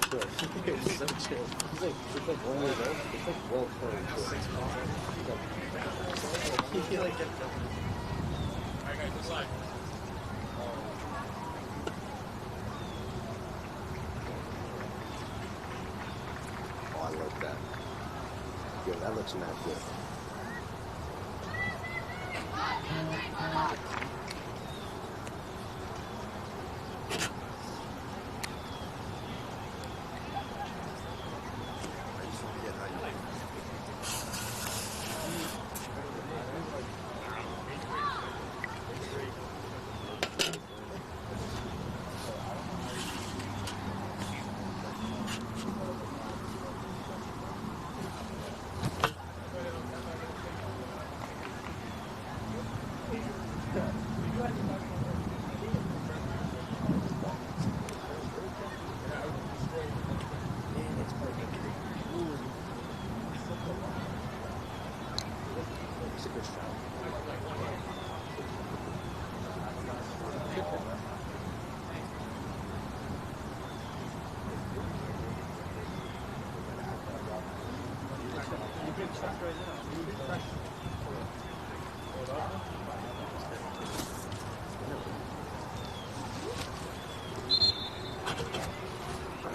chill. It's so chill. He's like 1 year old. It's like well playing chill. He like gets up. Alright guys, this side. Oh, I like that. Yeah, that looks not good.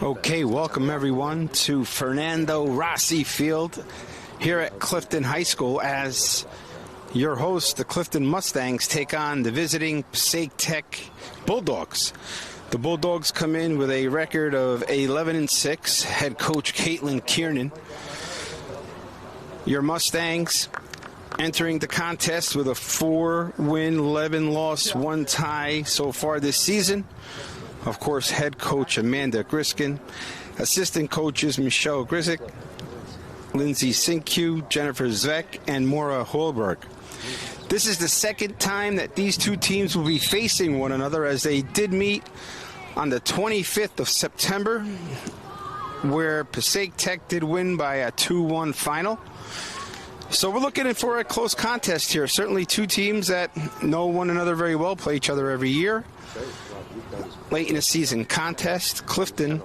Okay, welcome everyone to Fernando Rossi Field here at Clifton High School as your hosts, the Clifton Mustangs, take on the visiting Passaic Tech Bulldogs. The Bulldogs come in with a record of 11-6, head coach Caitlin Kiernan. Your Mustangs entering the contest with a 4-win, 11-loss, 1 tie so far this season. Of course, head coach Amanda Griskin, assistant coaches Michelle Grizik, Lindsay Sinkyu, Jennifer Zvek, and Maura Holberg. This is the second time that these two teams will be facing one another, as they did meet on the 25th of September, where Passaic Tech did win by a 2-1 final. So we're looking for a close contest here. Certainly two teams that know one another very well, play each other every year. Late in the season contest, Clifton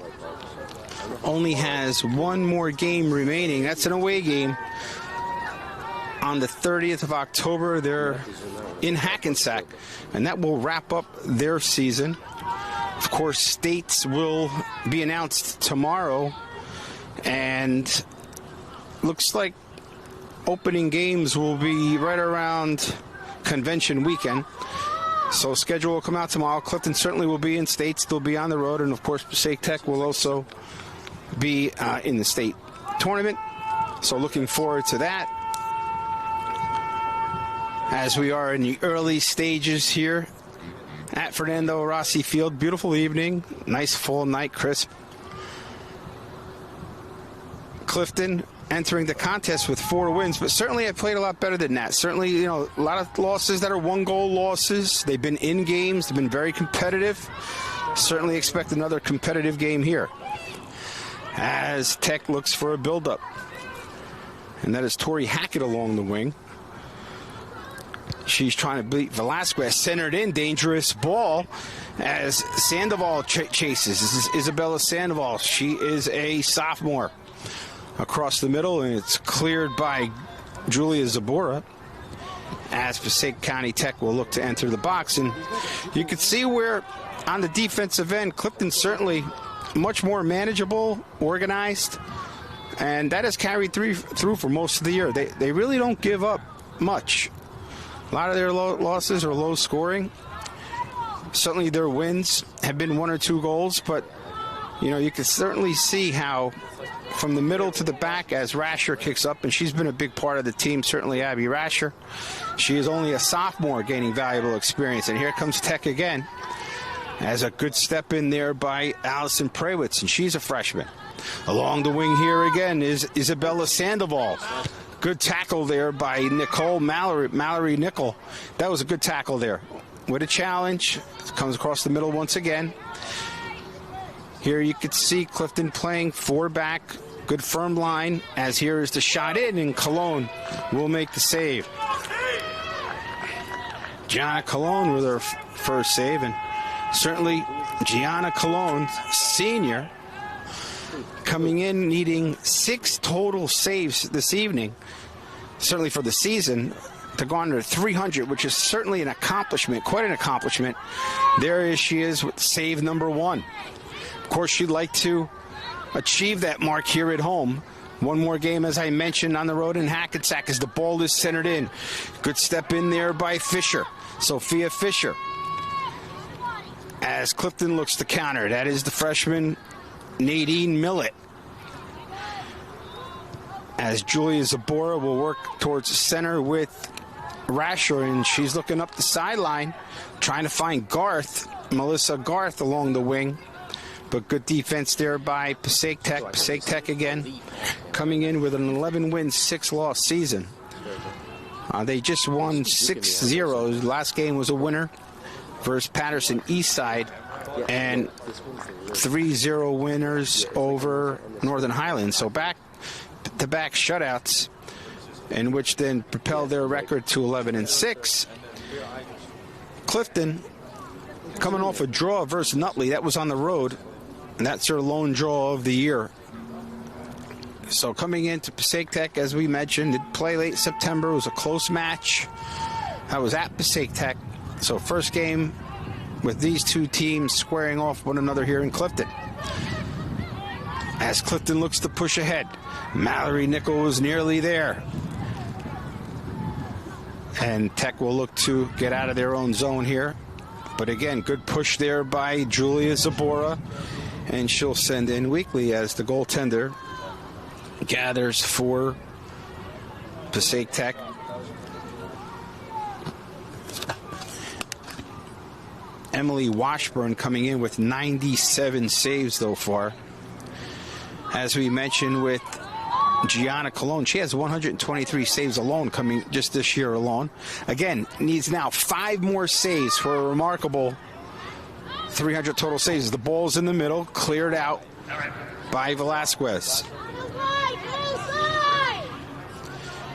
only has one more game remaining. That's an away game. On the 30th of October, they're in Hackensack, and that will wrap up their season. Of course, states will be announced tomorrow, and looks like opening games will be right around convention weekend. So schedule will come out tomorrow. Clifton certainly will be in states. They'll be on the road. And, of course, Passaic Tech will also be in the state tournament. So looking forward to that. As we are in the early stages here at Fernando Rossi Field. Beautiful evening. Nice full night, crisp. Clifton entering the contest with 4 wins, but certainly I played a lot better than that. Certainly, you know, a lot of losses that are 1-goal losses. They've been in games. They've been very competitive. Certainly expect another competitive game here as Tech looks for a build-up. And that is Tori Hackett along the wing. She's trying to beat Velasquez. Centered in, dangerous ball as Sandoval chases. This is Isabella Sandoval. She is a sophomore. Across the middle, and it's cleared by Julia Zabora as Passaic County Tech will look to enter the box. And you can see where on the defensive end, Clifton certainly much more manageable, organized, and that has carried through for most of the year. They really don't give up much. A lot of their losses are low scoring. Certainly their wins have been 1 or 2 goals, but you know, you can certainly see how from the middle to the back as Rasher kicks up, and she's been a big part of the team, certainly Abby Rasher. She is only a sophomore gaining valuable experience, and here comes Tech again as a good step in there by Allison Prawitz, and she's a freshman. Along the wing here again is Isabella Sandoval. Good tackle there by Nicole Mallory Nickel. That was a good tackle there. With a challenge, comes across the middle once again. Here you can see Clifton playing 4 back, good firm line, as here is the shot in, and Cologne will make the save. Gianna Cologne with her first save, and certainly Gianna Cologne, senior, coming in needing 6 total saves this evening, certainly for the season, to go under 300, which is certainly an accomplishment, quite an accomplishment. There she is with save number 1. Of course, she'd like to achieve that mark here at home. One more game, as I mentioned, on the road in Hackensack as the ball is centered in. Good step in there by Fisher, Sophia Fisher. As Clifton looks to counter, that is the freshman Nadine Millett. As Julia Zabora will work towards the center with Rasher, and she's looking up the sideline, trying to find Melissa Garth along the wing. But good defense there by Passaic Tech. Passaic Tech again coming in with an 11-win, 6-loss season. They just won 6-0. Last game was a winner versus Patterson Eastside, and 3-0 winners over Northern Highlands. So back-to-back shutouts, in which then propelled their record to 11-6. Clifton coming off a draw versus Nutley. That was on the road, and that's their lone draw of the year. So coming into Passaic Tech, as we mentioned, it played late September. It was a close match. That was at Passaic Tech. So first game with these two teams squaring off one another here in Clifton. As Clifton looks to push ahead, Mallory Nickel was nearly there. And Tech will look to get out of their own zone here. But again, good push there by Julia Zabora. And she'll send in Weekly as the goaltender gathers for Passaic Tech. Emily Washburn coming in with 97 saves so far. As we mentioned with Gianna Colon, she has 123 saves alone coming just this year alone. Again, needs now 5 more saves for a remarkable 300 total saves. The ball's in the middle, cleared out by Velasquez.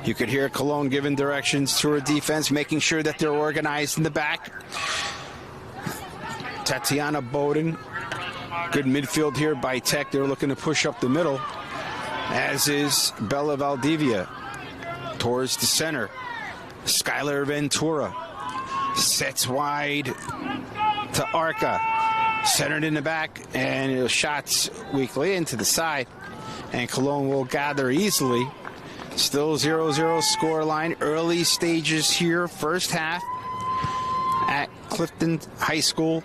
You could hear Cologne giving directions to her defense, making sure that they're organized in the back. Tatiana Bowden, good midfield here by Tech. They're looking to push up the middle, as is Bella Valdivia towards the center. Skylar Ventura sets wide to Arca, centered in the back, and shots Weekly into the side, and Cologne will gather easily. Still 0-0 score line. Early stages here, first half at Clifton High School.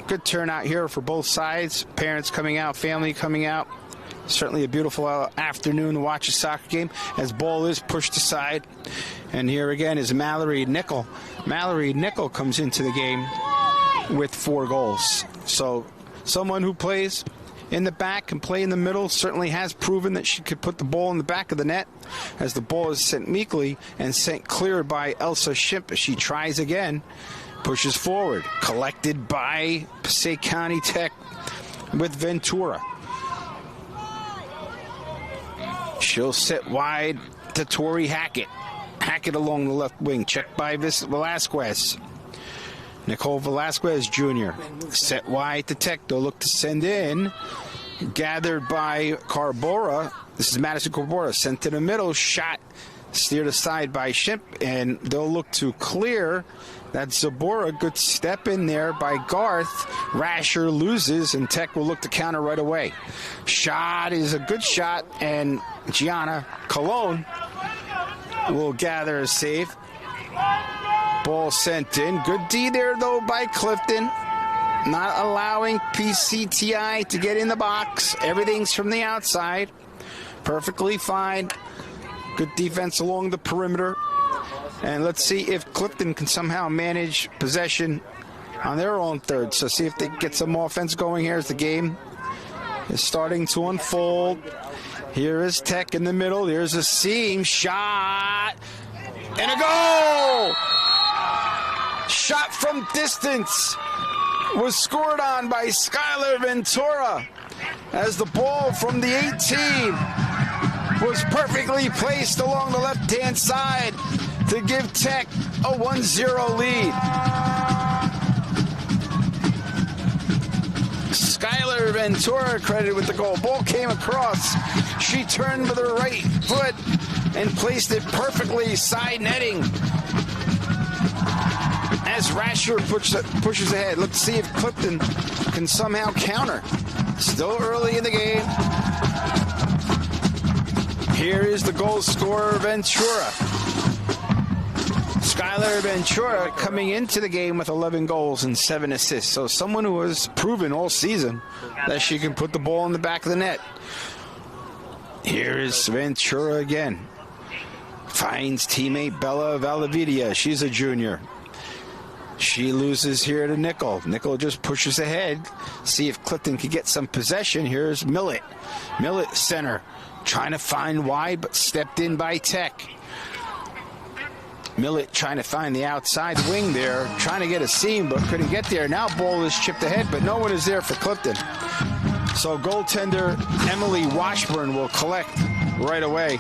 Good turnout here for both sides. Parents coming out, family coming out. Certainly a beautiful afternoon to watch a soccer game as ball is pushed aside. And here again is Mallory Nickel. Mallory Nickel comes into the game with 4 goals. So someone who plays in the back and play in the middle certainly has proven that she could put the ball in the back of the net, as the ball is sent meekly and sent clear by Elsa Schimpf as she tries again. Pushes forward, collected by Passaic County Tech with Ventura. She'll sit wide to Tori Hackett. Hackett along the left wing, checked by Velasquez. Nicole Velasquez Jr. set wide to Tech. They'll look to send in. Gathered by Carbora. This is Madison Carbora. Sent to the middle. Shot steered aside by Schimpf. And they'll look to clear. That's Zabora. Good step in there by Garth. Rasher loses, and Tech will look to counter right away. Shot is a good shot, and Gianna Colon will gather a save. Ball sent in. Good D there, though, by Clifton. Not allowing PCTI to get in the box. Everything's from the outside. Perfectly fine. Good defense along the perimeter. And let's see if Clifton can somehow manage possession on their own third. So see if they can get some offense going here as the game is starting to unfold. Here is Tech in the middle. There's a seam. Shot. And a goal! Shot from distance was scored on by Skylar Ventura as the ball from the 18 was perfectly placed along the left-hand side to give Tech a 1-0 lead. Skylar Ventura credited with the goal. Ball came across. She turned with her right foot and placed it perfectly, side netting. As Rasher pushes ahead. Look to see if Clifton can somehow counter. Still early in the game. Here is the goal scorer, Ventura. Skylar Ventura coming into the game with 11 goals and 7 assists. So someone who has proven all season that she can put the ball in the back of the net. Here is Ventura again. Finds teammate Bella Valavidia. She's a junior. She loses here to Nickel. Nickel just pushes ahead. See if Clifton can get some possession. Here's Millett. Millett center. Trying to find wide, but stepped in by Tech. Millett trying to find the outside wing there. Trying to get a seam, but couldn't get there. Now ball is chipped ahead, but no one is there for Clifton. So goaltender Emily Washburn will collect right away.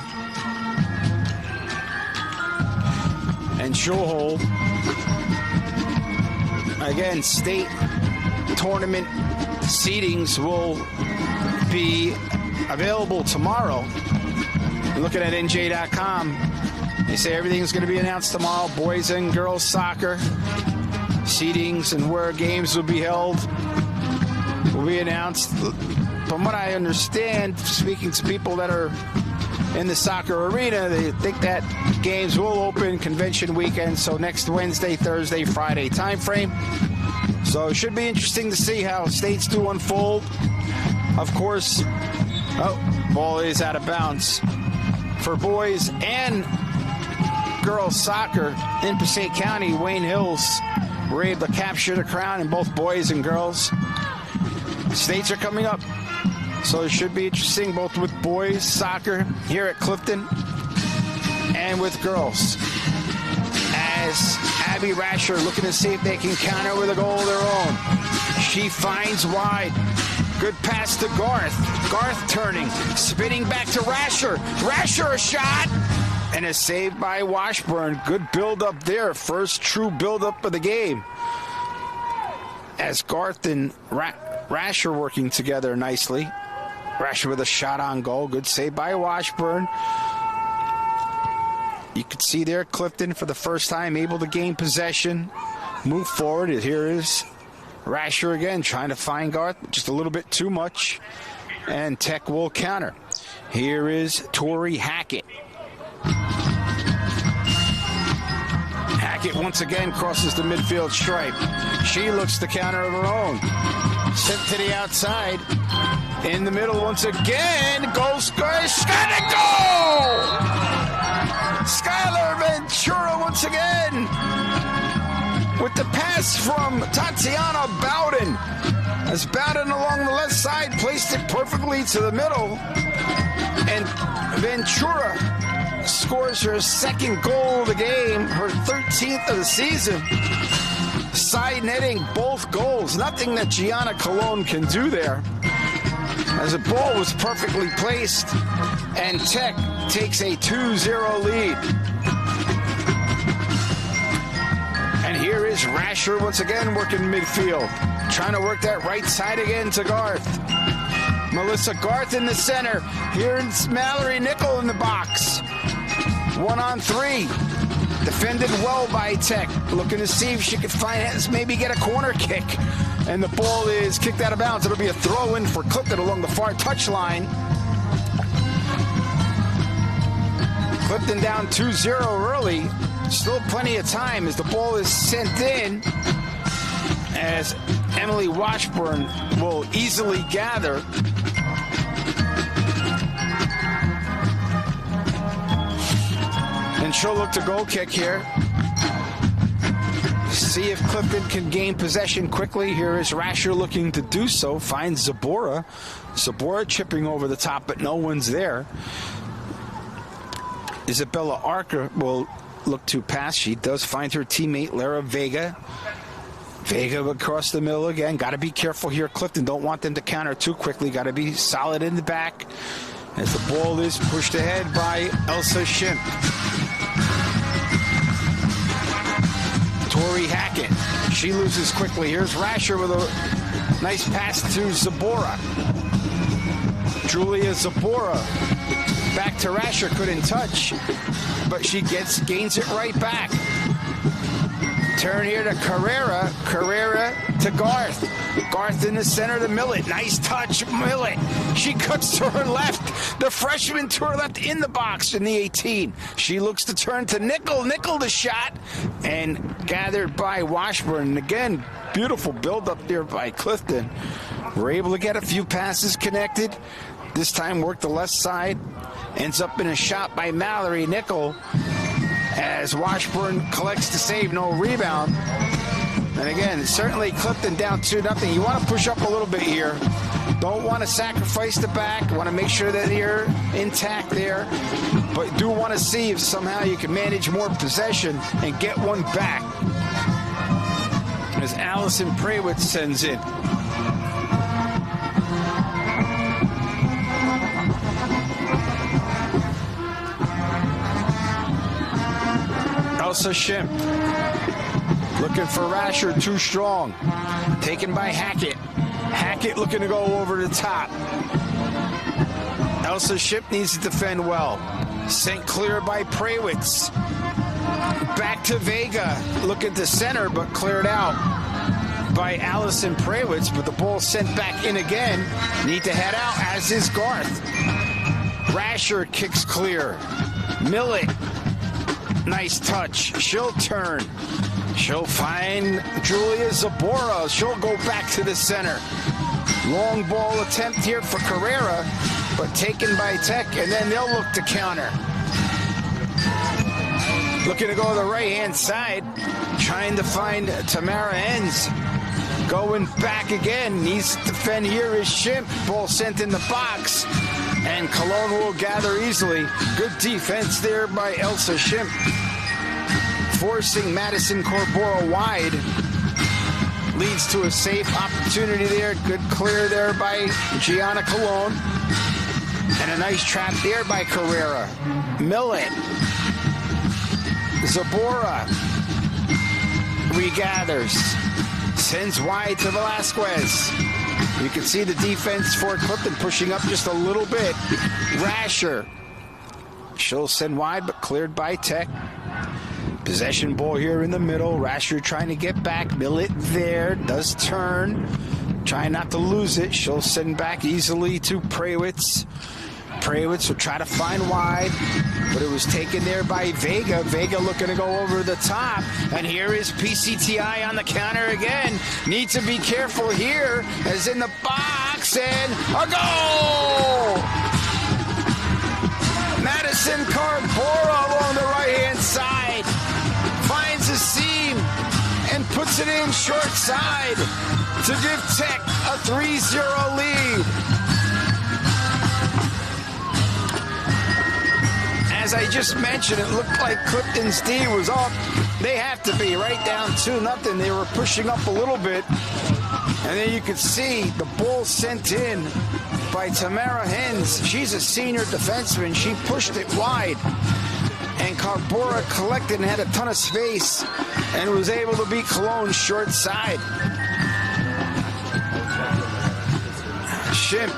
And she'll hold. Again, state tournament seedings will be available tomorrow. Looking at NJ.com, they say everything's going to be announced tomorrow. Boys and girls soccer seedings and where games will be held will be announced. From what I understand, speaking to people that are in the soccer arena, they think that games will open convention weekend, so next Wednesday, Thursday, Friday time frame. So it should be interesting to see how states do unfold. Of course, ball is out of bounds. For boys and girls soccer in Passaic County, Wayne Hills were able to capture the crown in both boys and girls. States are coming up. So it should be interesting both with boys soccer here at Clifton and with girls. As Abby Rasher looking to see if they can counter with a goal of their own. She finds wide. Good pass to Garth. Garth turning, spinning back to Rasher. Rasher a shot. And a save by Washburn. Good build-up there. First true build-up of the game. As Garth and Rasher working together nicely. Rasher with a shot on goal. Good save by Washburn. You could see there Clifton for the first time able to gain possession. Move forward. Here is Rasher again trying to find Garth. Just a little bit too much. And Tech will counter. Here is Tori Hackett. Hackett once again crosses the midfield stripe. She looks to counter of her own. Sent to the outside. In the middle once again. Goal scorer. Got a goal! Skylar Ventura once again. With the pass from Tatiana Bowden. As Bowden along the left side placed it perfectly to the middle. And Ventura scores her second goal of the game. Her 13th of the season. Side netting both goals. Nothing that Gianna Colon can do there. As the ball was perfectly placed, and Tech takes a 2-0 lead. And here is Rasher once again working midfield. Trying to work that right side again to Garth. Melissa Garth in the center. Here's Mallory Nickel in the box. 1-on-3. Defended well by Tech. Looking to see if she could maybe get a corner kick. And the ball is kicked out of bounds. It'll be a throw-in for Clifton along the far touchline. Clifton down 2-0 early. Still plenty of time as the ball is sent in. As Emily Washburn will easily gather. And she'll look to goal kick here. See if Clifton can gain possession quickly. Here is Rasher looking to do so. Finds Zabora. Zabora chipping over the top, but no one's there. Isabella Archer will look to pass. She does find her teammate, Lara Vega. Vega across the middle again. Got to be careful here. Clifton don't want them to counter too quickly. Got to be solid in the back as the ball is pushed ahead by Elsa Shimp. Tori Hackett. She loses quickly. Here's Rasher with a nice pass to Zabora. Julia Zabora back to Rasher, couldn't touch, but she gains it right back. Turn here to Carrera. Carrera to Garth. Garth in the center to Millett. Nice touch, Millett. She cuts to her left. The freshman to her left in the box in the 18. She looks to turn to Nickel. Nickel the shot. And gathered by Washburn. Again, beautiful build up there by Clifton. We're able to get a few passes connected. This time worked the left side. Ends up in a shot by Mallory. Nickel, as Washburn collects the save, no rebound. And again, certainly Clifton down 2-0. You want to push up a little bit here. Don't want to sacrifice the back. Want to make sure that you're intact there. But do want to see if somehow you can manage more possession and get one back. As Allison Prawitz sends in. Elsa Shimp looking for Rasher, too strong. Taken by Hackett. Hackett looking to go over the top. Elsa Shimp needs to defend well. Sent clear by Prawitz. Back to Vega. Looking to center, but cleared out by Allison Prawitz. But the ball sent back in again. Need to head out, as is Garth. Rasher kicks clear. Millett. Nice touch. She'll turn. She'll find Julia Zabora. She'll go back to the center. Long ball attempt here for Carrera, but taken by Tech, and then they'll look to counter. Looking to go to the right-hand side, trying to find Tamara Enns. Going back again. Needs to defend here is Shimp. Ball sent in the box. And Cologne will gather easily. Good defense there by Elsa Shimp. Forcing Madison Corbora wide. Leads to a safe opportunity there. Good clear there by Gianna Cologne. And a nice trap there by Carrera. Millett. Zabora. Regathers. Sends wide to Velasquez. You can see the defense for Clifton pushing up just a little bit. Rasher. She'll send wide, but cleared by Tech. Possession ball here in the middle. Rasher trying to get back. Millett there. Does turn. Trying not to lose it. She'll send back easily to Prawitz. Prawitz will try to find wide, but it was taken there by Vega. Vega looking to go over the top. And here is PCTI on the counter again. Need to be careful here, as in the box, and a goal! Madison Corbora along the right-hand side. Finds a seam and puts it in short side to give Tech a 3-0 lead. As I just mentioned, it looked like Clifton's D was up. They have to be right down 2-0. They were pushing up a little bit. And then you could see the ball sent in by Tamara Enns. She's a senior defenseman. She pushed it wide. And Corbora collected and had a ton of space and was able to beat Cologne short side. Shimp.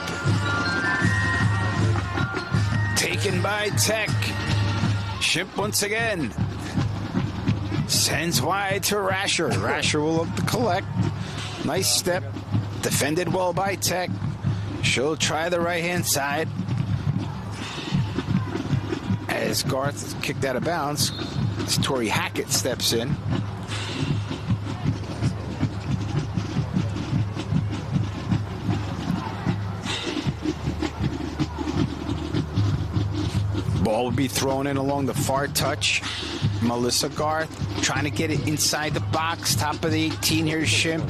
Taken by Tech. Shimp once again. Sends wide to Rasher. Rasher will look to collect. Nice step. Defended well by Tech. She'll try the right-hand side. As Garth kicked out of bounds, as Tori Hackett steps in. Ball would be thrown in along the far touch. Melissa Garth trying to get it inside the box. Top of the 18, here's Shimp.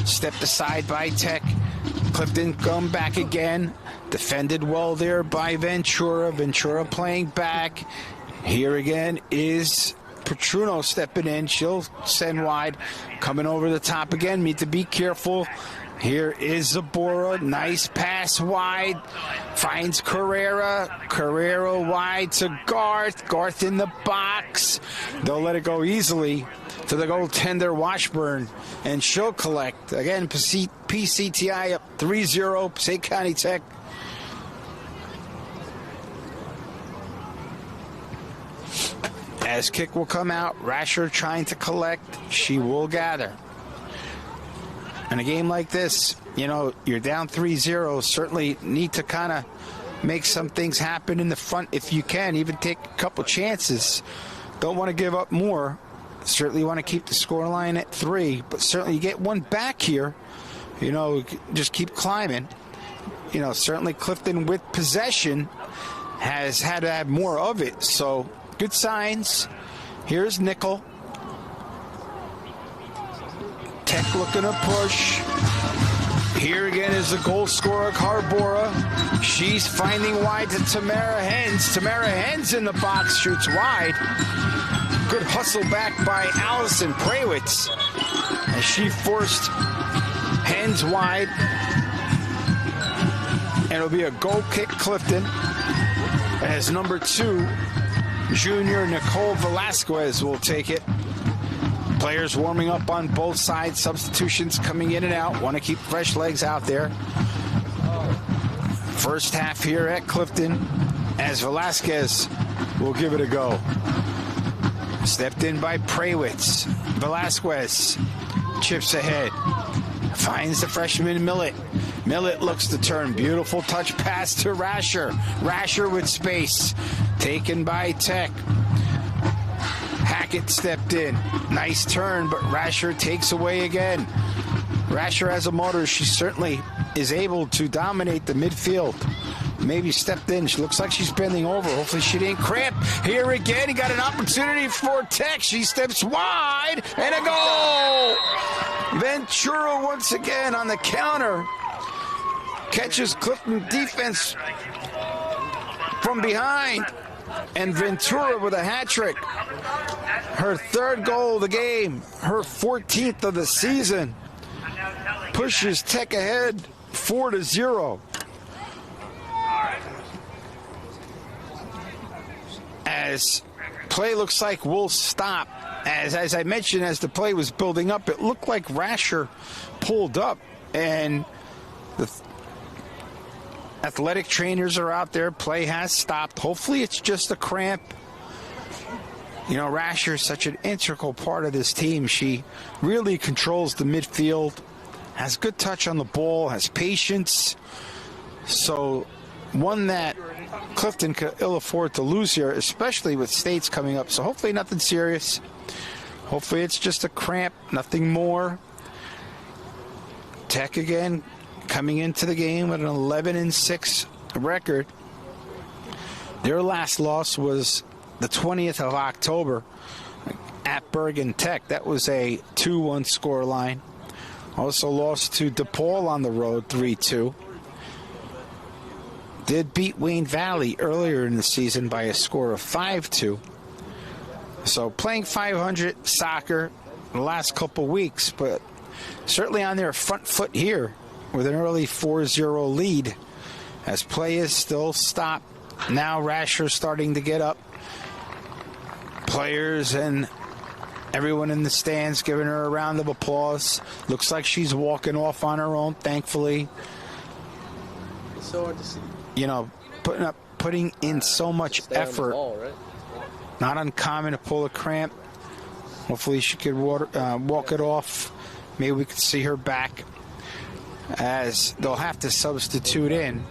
Stepped aside by Tech. Clifton come back again. Defended well there by Ventura. Ventura playing back. Here again is Petruno stepping in. She'll send wide. Coming over the top again. Need to be careful. Here is Zabora. Nice pass wide. Finds Carrera. Carrera wide to Garth. Garth in the box. They'll let it go easily to the goaltender Washburn. And she'll collect. Again, PCTI up 3-0. Passaic County Tech. As kick will come out, Rasher trying to collect. She will gather. In a game like this, you know, you're down 3-0. Certainly need to kind of make some things happen in the front if you can. Even take a couple chances. Don't want to give up more. Certainly want to keep the scoreline at 3. But certainly you get one back here. You know, just keep climbing. You know, certainly Clifton with possession has had to have more of it. So good signs. Here's Nickel. Tech looking to push. Here again is the goal scorer, Carbora. She's finding wide to Tamara Hens. Tamara Hens in the box, shoots wide. Good hustle back by Allison Prawitz as she forced Hens wide. And it'll be a goal kick, Clifton, as number 2, junior Nicole Velasquez will take it. Players warming up on both sides. Substitutions coming in and out. Want to keep fresh legs out there. First half here at Clifton as Velasquez will give it a go. Stepped in by Prawitz. Velasquez chips ahead. Finds the freshman Millett. Millett looks to turn. Beautiful touch pass to Rasher. Rasher with space. Taken by Tech. Hackett stepped in. Nice turn, but Rasher takes away again. Rasher has a motor. She certainly is able to dominate the midfield. Maybe stepped in. She looks like she's bending over. Hopefully she didn't cramp. Here again, he got an opportunity for Tech. She steps wide, and a goal! Ventura once again on the counter. Catches Clifton defense from behind. And Ventura with a hat trick. Her 3rd goal of the game. Her 14th of the season. Pushes Tech ahead 4-0. As play looks like will stop. As I mentioned, as the play was building up, it looked like Rasher pulled up. And the athletic trainers are out there. Play has stopped. Hopefully it's just a cramp. You know, Rasher is such an integral part of this team. She really controls the midfield, has good touch on the ball, has patience. So one that Clifton could ill afford to lose here, especially with States coming up. So hopefully nothing serious. Hopefully it's just a cramp, nothing more. Tech again coming into the game with an 11-6 record. Their last loss was the 20th of October at Bergen Tech. That was a 2-1 score line. Also lost to DePaul on the road 3-2. Did beat Wayne Valley earlier in the season by a score of 5-2. So playing 500 soccer the last couple weeks, but certainly on their front foot here with an early 4-0 lead as play is still stopped. Now Rasher starting to get up. Players and everyone in the stands giving her a round of applause. Looks like she's walking off on her own, thankfully. It's so hard to see. You know, putting in so much effort. Ball, right? Not uncommon to pull a cramp. Hopefully she could walk it off. Maybe we could see her back, as they'll have to substitute in.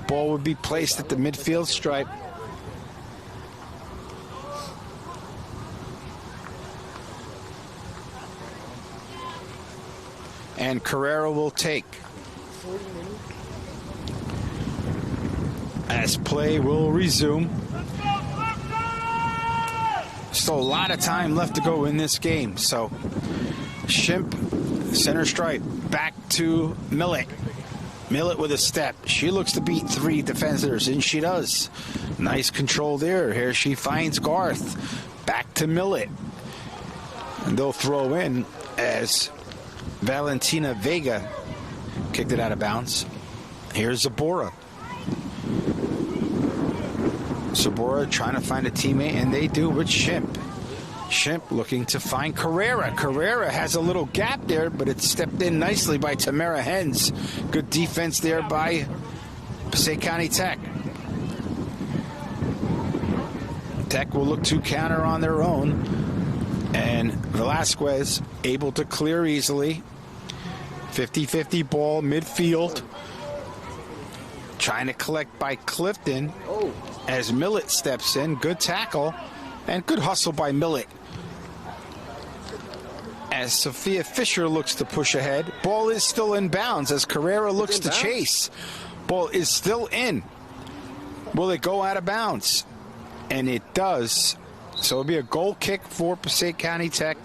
Ball would be placed at the midfield stripe. And Carrera will take. As play will resume. Still a lot of time left to go in this game. So Shimp, center stripe, back to Millett. Millett with a step. She looks to beat 3 defenders, and she does. Nice control there. Here she finds Garth. Back to Millett. And they'll throw in as Valentina Vega kicked it out of bounds. Here's Zabora. Zabora trying to find a teammate, and they do with Shimp. Shimp looking to find Carrera. Carrera has a little gap there, but it's stepped in nicely by Tamara Hens. Good defense there by Passaic County Tech. Tech will look to counter on their own, and Velasquez able to clear easily. 50-50 ball midfield. Trying to collect by Clifton as Millett steps in. Good tackle and good hustle by Millett. As Sophia Fisher looks to push ahead. Ball is still in bounds as Carrera looks to chase. Ball is still in. Will it go out of bounds? And it does. So it'll be a goal kick for Passaic County Tech.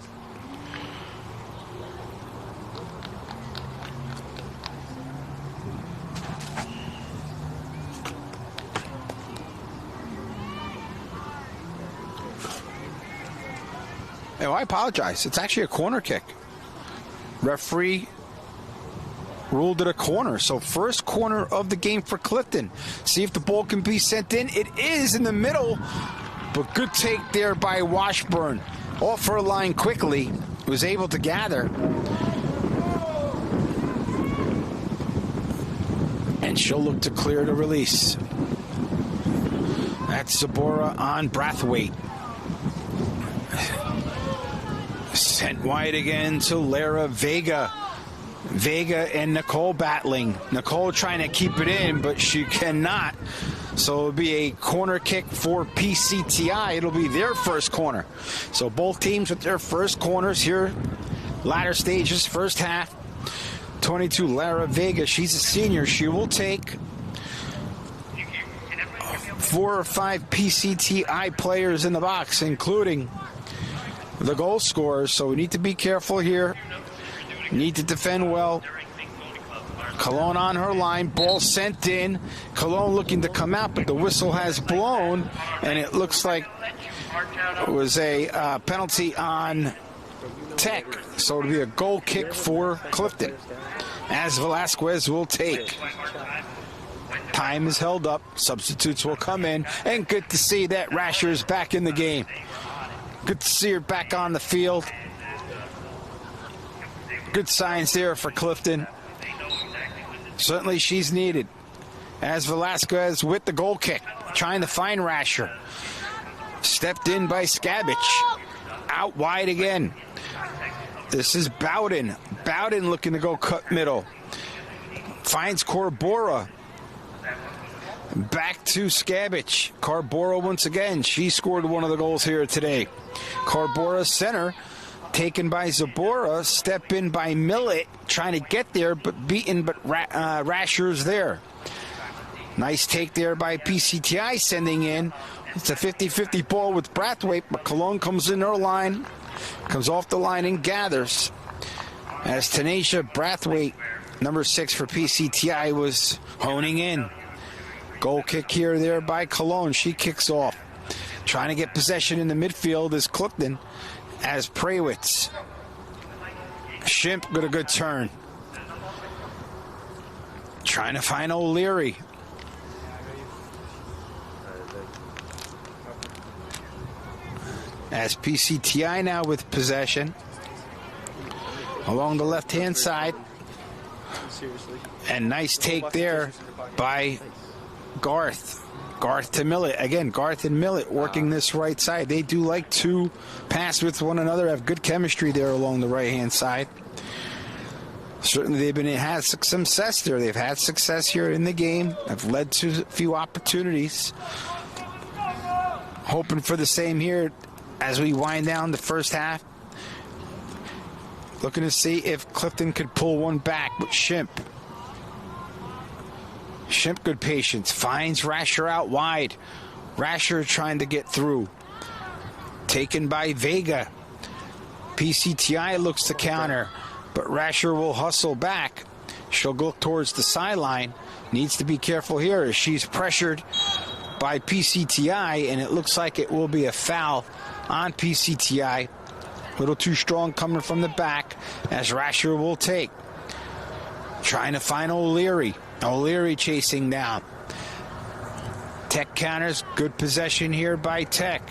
Oh, I apologize. It's actually a corner kick. Referee ruled it a corner. So first corner of the game for Clifton. See if the ball can be sent in. It is in the middle, but good take there by Washburn. Off her line quickly. Was able to gather. And she'll look to clear the release. That's Zabora on Brathwaite. Sent wide again to Lara Vega. Vega and Nicole battling. Nicole trying to keep it in, but she cannot. So it'll be a corner kick for PCTI. It'll be their first corner. So both teams with their first corners here. Latter stages, first half. 22, Lara Vega. She's a senior. She will take 4 or 5 PCTI players in the box, including the goal scorers, so we need to be careful here. Need to defend well. Cologne on her line. Ball sent in. Cologne looking to come out, but the whistle has blown, and it looks like it was a penalty on Tech. So it'll be a goal kick for Clifton, as Velasquez will take. Time is held up. Substitutes will come in, and good to see that Rasher is back in the game. Good to see her back on the field. Good signs there for Clifton. Certainly she's needed. As Velasquez with the goal kick, trying to find Rasher. Stepped in by Skabich. Out wide again. This is Bowden. Bowden looking to go cut middle. Finds Corbora. Back to Skabich. Carbora once again. She scored one of the goals here today. Carbora center. Taken by Zabora. Step in by Millett. Trying to get there, but beaten, but Rasher's there. Nice take there by PCTI sending in. It's a 50-50 ball with Brathwaite, but Cologne comes in her line. Comes off the line and gathers. As Tanisha Brathwaite, number 6 for PCTI, was honing in. Goal kick here there by Cologne. She kicks off. Trying to get possession in the midfield is Clifton as Prawitz. Shimp got a good turn. Trying to find O'Leary. As PCTI now with possession. Along the left-hand side. And nice take there by Garth. Garth to Millett. Again, Garth and Millett working this right side. They do like to pass with one another, have good chemistry there along the right-hand side. Certainly they've had some success there. They've had success here in the game. Have led to a few opportunities. Hoping for the same here as we wind down the first half. Looking to see if Clifton could pull one back with Shimp. Shimp, good patience, finds Rasher out wide. Rasher trying to get through. Taken by Vega. PCTI looks to counter, but Rasher will hustle back. She'll go towards the sideline. Needs to be careful here as she's pressured by PCTI, and it looks like it will be a foul on PCTI. A little too strong coming from the back as Rasher will take. Trying to find O'Leary. O'Leary chasing down. Tech counters. Good possession here by Tech.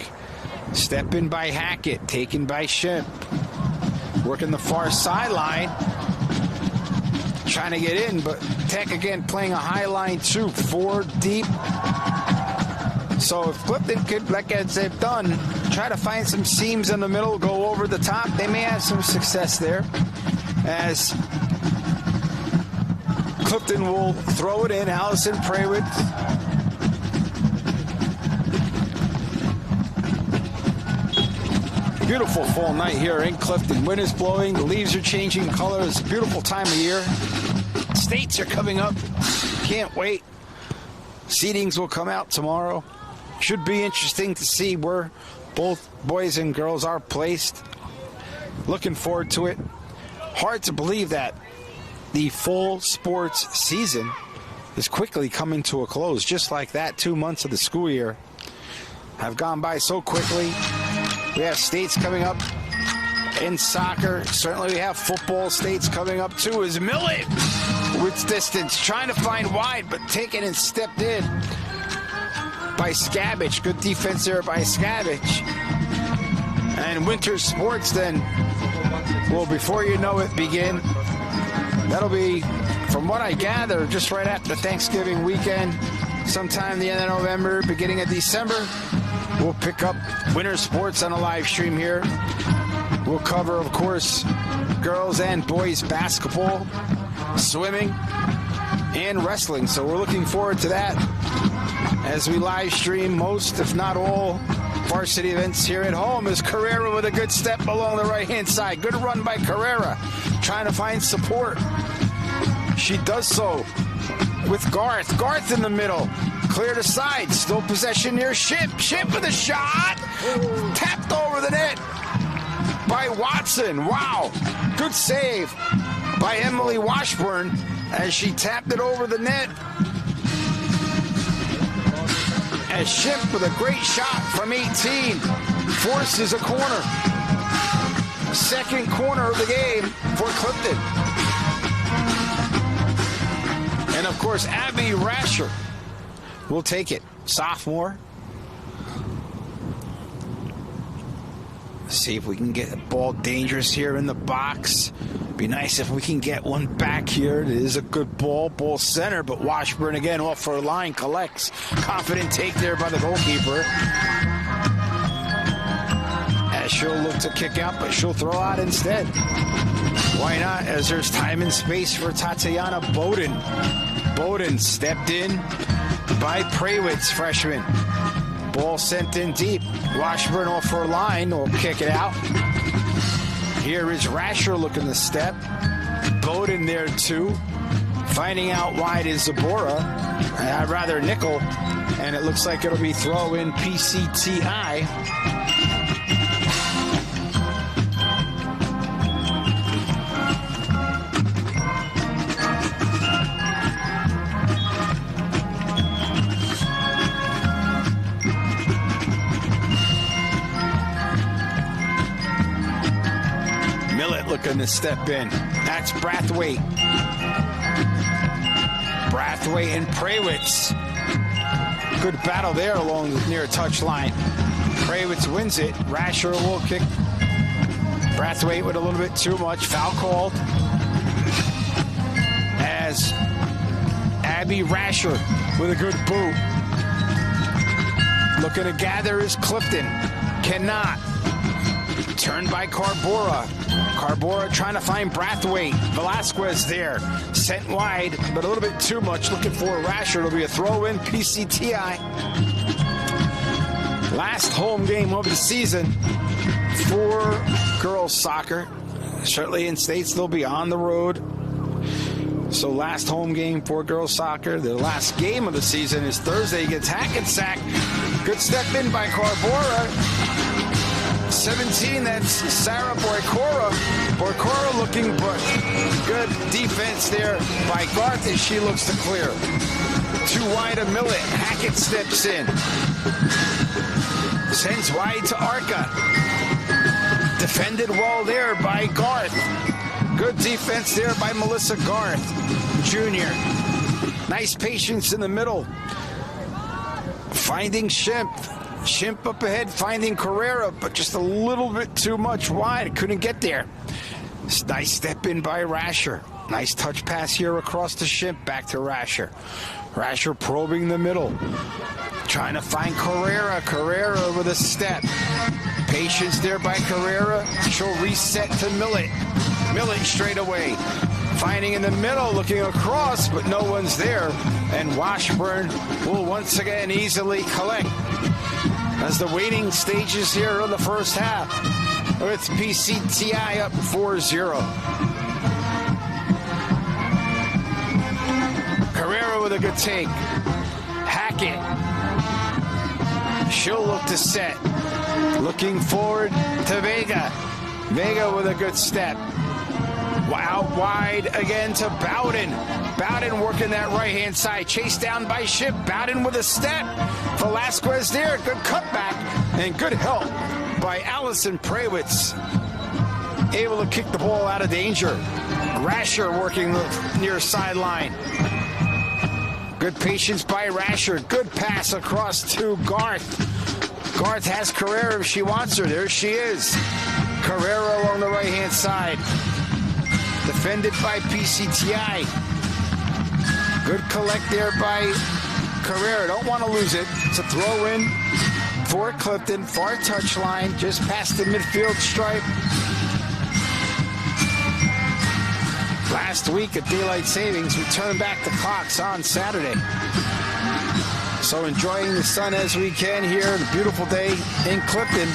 Step in by Hackett. Taken by Shimp. Working the far sideline. Trying to get in, but Tech again playing a high line too. 4 deep. So if Clifton could, like they've done, try to find some seams in the middle, go over the top, they may have some success there. As Clifton will throw it in. Allison Praywitz. Beautiful fall night here in Clifton. Wind is blowing. The leaves are changing colors. Beautiful time of year. States are coming up. Can't wait. Seedings will come out tomorrow. Should be interesting to see where both boys and girls are placed. Looking forward to it. Hard to believe that the full sports season is quickly coming to a close. Just like that, 2 months of the school year have gone by so quickly. We have states coming up in soccer. Certainly we have football states coming up too. As Millet with distance, trying to find wide, but taken and stepped in by Scabbage. Good defense there by Scabbage. And winter sports then will, before you know it, begin. That'll be, from what I gather, just right after Thanksgiving weekend, sometime the end of November, beginning of December. We'll pick up winter sports on a live stream here. We'll cover, of course, girls and boys basketball, swimming, and wrestling. So we're looking forward to that as we live stream most, if not all, varsity events here at home. As Carrera with a good step along the right-hand side. Good run by Carrera, trying to find support. She does so with Garth. Garth in the middle. Cleared aside. Still possession near Ship. Ship with a shot. Tapped over the net by Watson. Wow. Good save by Emily Washburn as she tapped it over the net. As Ship with a great shot from 18 forces a corner. Second corner of the game for Clifton. And of course, Abby Rasher will take it. Sophomore. See if we can get the ball dangerous here in the box. Be nice if we can get one back here. It is a good ball. Ball center, but Washburn again off her line collects. Confident take there by the goalkeeper. As she'll look to kick out, but she'll throw out instead. Why not? As there's time and space for Tatiana Bowden. Bowden stepped in by Praywitz, freshman. Ball sent in deep. Washburn off her line will kick it out. Here is Rasher looking to step. Bowden there too. Finding out wide is Zabora. Rather nickel. And it looks like it'll be throw in PCTI. Looking to step in. That's Brathwaite. Brathwaite and Praywitz. Good battle there along the near touch line. Praywitz wins it. Rasher will kick. Brathwaite with a little bit too much. Foul called. As Abby Rasher with a good boot. Looking to gather is Clifton. Cannot. Turned by Carbora. Carbora trying to find Brathwaite. Velasquez there. Sent wide, but a little bit too much. Looking for Rasher. It'll be a throw-in PCTI. Last home game of the season for girls soccer. Certainly in states they'll be on the road. So last home game for girls soccer. The last game of the season is Thursday against Hackensack. Good step in by Carbora. 17, that's Sarah Boycora. Boycora looking, but good defense there by Garth as she looks to clear. Too wide of Millet. Hackett steps in. Sends wide to Arca. Defended well there by Garth. Good defense there by Melissa Garth, Jr. Nice patience in the middle. Finding Shimp. Shimp up ahead, finding Carrera, but just a little bit too much wide. Couldn't get there. Nice step in by Rasher. Nice touch pass here across the Shimp, back to Rasher. Rasher probing the middle. Trying to find Carrera. Carrera with a step. Patience there by Carrera. She'll reset to Millett. Millett straight away. Finding in the middle, looking across, but no one's there. And Washburn will once again easily collect. As the waiting stages here in the first half, with PCTI up 4-0. Carrera with a good take. Hackett. She'll look to set. Looking forward to Vega. Vega with a good step. Out wide again to Bowden. Bowden working that right-hand side. Chased down by Ship. Bowden with a step. Velasquez there. Good cutback. And good help by Allison Prawitz. Able to kick the ball out of danger. Rasher working near sideline. Good patience by Rasher. Good pass across to Garth. Garth has Carrera if she wants her. There she is. Carrera along the right-hand side. Defended by PCTI. Good collect there by Carrera. Don't want to lose it. It's a throw in for Clifton. Far touchline. Just past the midfield stripe. Last week at Daylight Savings, we turned back the clocks on Saturday. So enjoying the sun as we can here. A beautiful day in Clifton.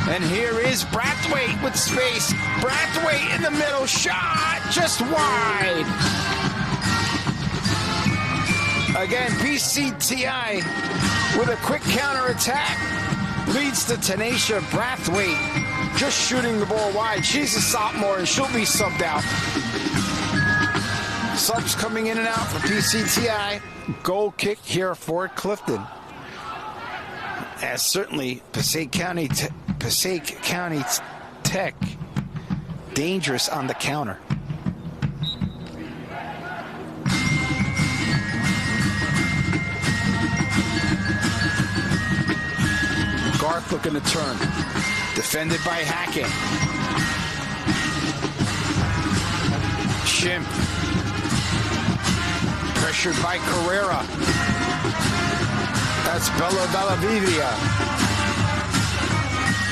And here is Brathwaite with space. Brathwaite in the middle. Shot just wide. Again, PCTI with a quick counterattack. Leads to Tanisha Brathwaite. Just shooting the ball wide. She's a sophomore and she'll be subbed out. Subs coming in and out for PCTI. Goal kick here for Clifton. As certainly Passaic County Tech dangerous on the counter. Garth looking to turn. Defended by Hackett. Shimp. Pressured by Carrera. That's Bella Dallavivia.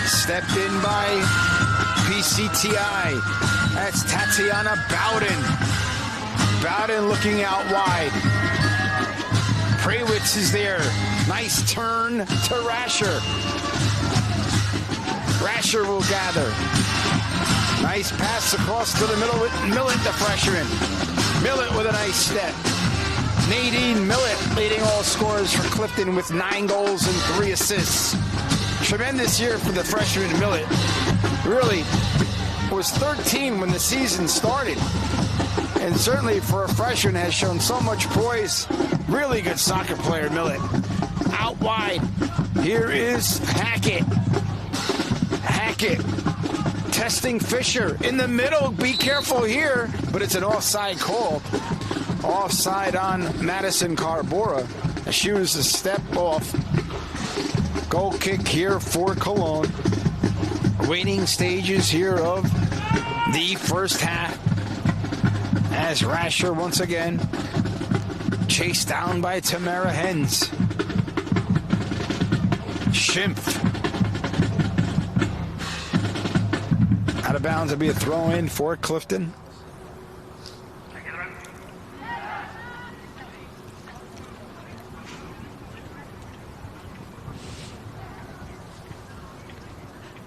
Stepped in by PCTI. That's Tatiana Bowden. Bowden looking out wide. Prawitz is there. Nice turn to Rasher. Rasher will gather. Nice pass across to the middle with Millett, the freshman. Millett with a nice step. Nadine Millett leading all scorers for Clifton with 9 goals and 3 assists. Tremendous year for the freshman Millett. Really was 13 when the season started. And certainly for a freshman has shown so much poise. Really good soccer player, Millett. Out wide. Here is Hackett. Hackett testing Fisher in the middle. Be careful here, but it's an offside call. Offside on Madison Carbora. She was a step off. Goal kick here for Cologne. Waiting stages here of the first half. As Rasher once again chased down by Tamara Hens. Schimpf. Out of bounds, it'll be a throw-in for Clifton.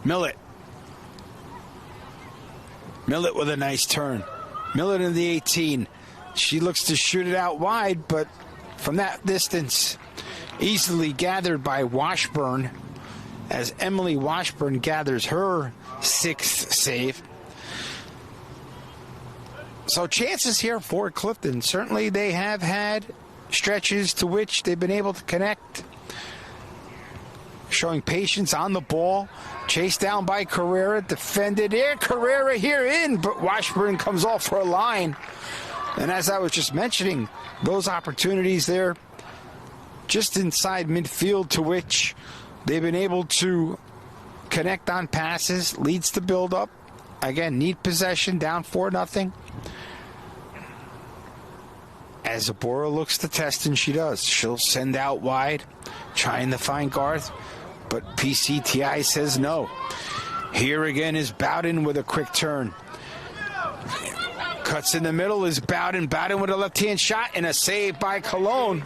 Millett. Millett with a nice turn. Millett in the 18. She looks to shoot it out wide, but from that distance, easily gathered by Washburn, as Emily Washburn gathers her 6th save. So chances here for Clifton. Certainly they have had stretches to which they've been able to connect. showing patience on the ball. Chased down by Carrera, defended there. Carrera here in, but Washburn comes off for a line. And as I was just mentioning, those opportunities there just inside midfield to which they've been able to connect on passes, leads to build up. Again, need possession, down 4-0. As Zabora looks to test, and she does. She'll send out wide, trying to find Garth, but PCTI says no. Here again is Bowden with a quick turn. Cuts in the middle is Bowden. Bowden with a left-hand shot and a save by Cologne.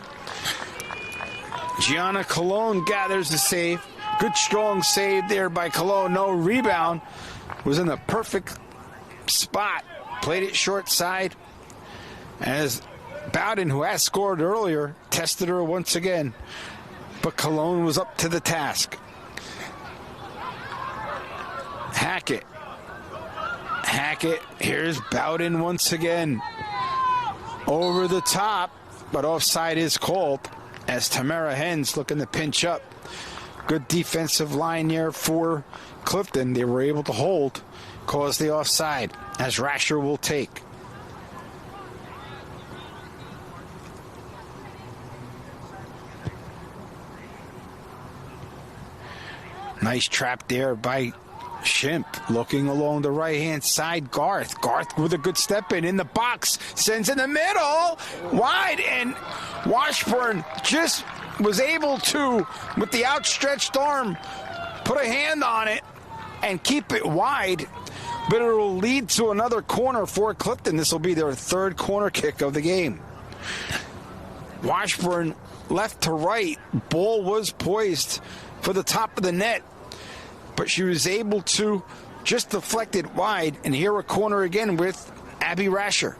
Gianna Cologne gathers the save. Good strong save there by Cologne. No rebound. Was in the perfect spot. Played it short side. As Bowden, who has scored earlier, tested her once again. But Cologne was up to the task. Hackett. Here's Bowden once again. Over the top, but offside is called as Tamara Hens looking to pinch up. Good defensive line there for Clifton. They were able to hold, cause the offside, as Rasher will take. Nice trap there by Shimp, looking along the right-hand side. Garth with a good step in the box, sends in the middle, wide, and Washburn just was able to, with the outstretched arm, put a hand on it and keep it wide, but it will lead to another corner for Clifton. This will be their third corner kick of the game. Washburn left to right, ball was poised for the top of the net, but she was able to just deflect it wide, and here a corner again with Abby Rasher.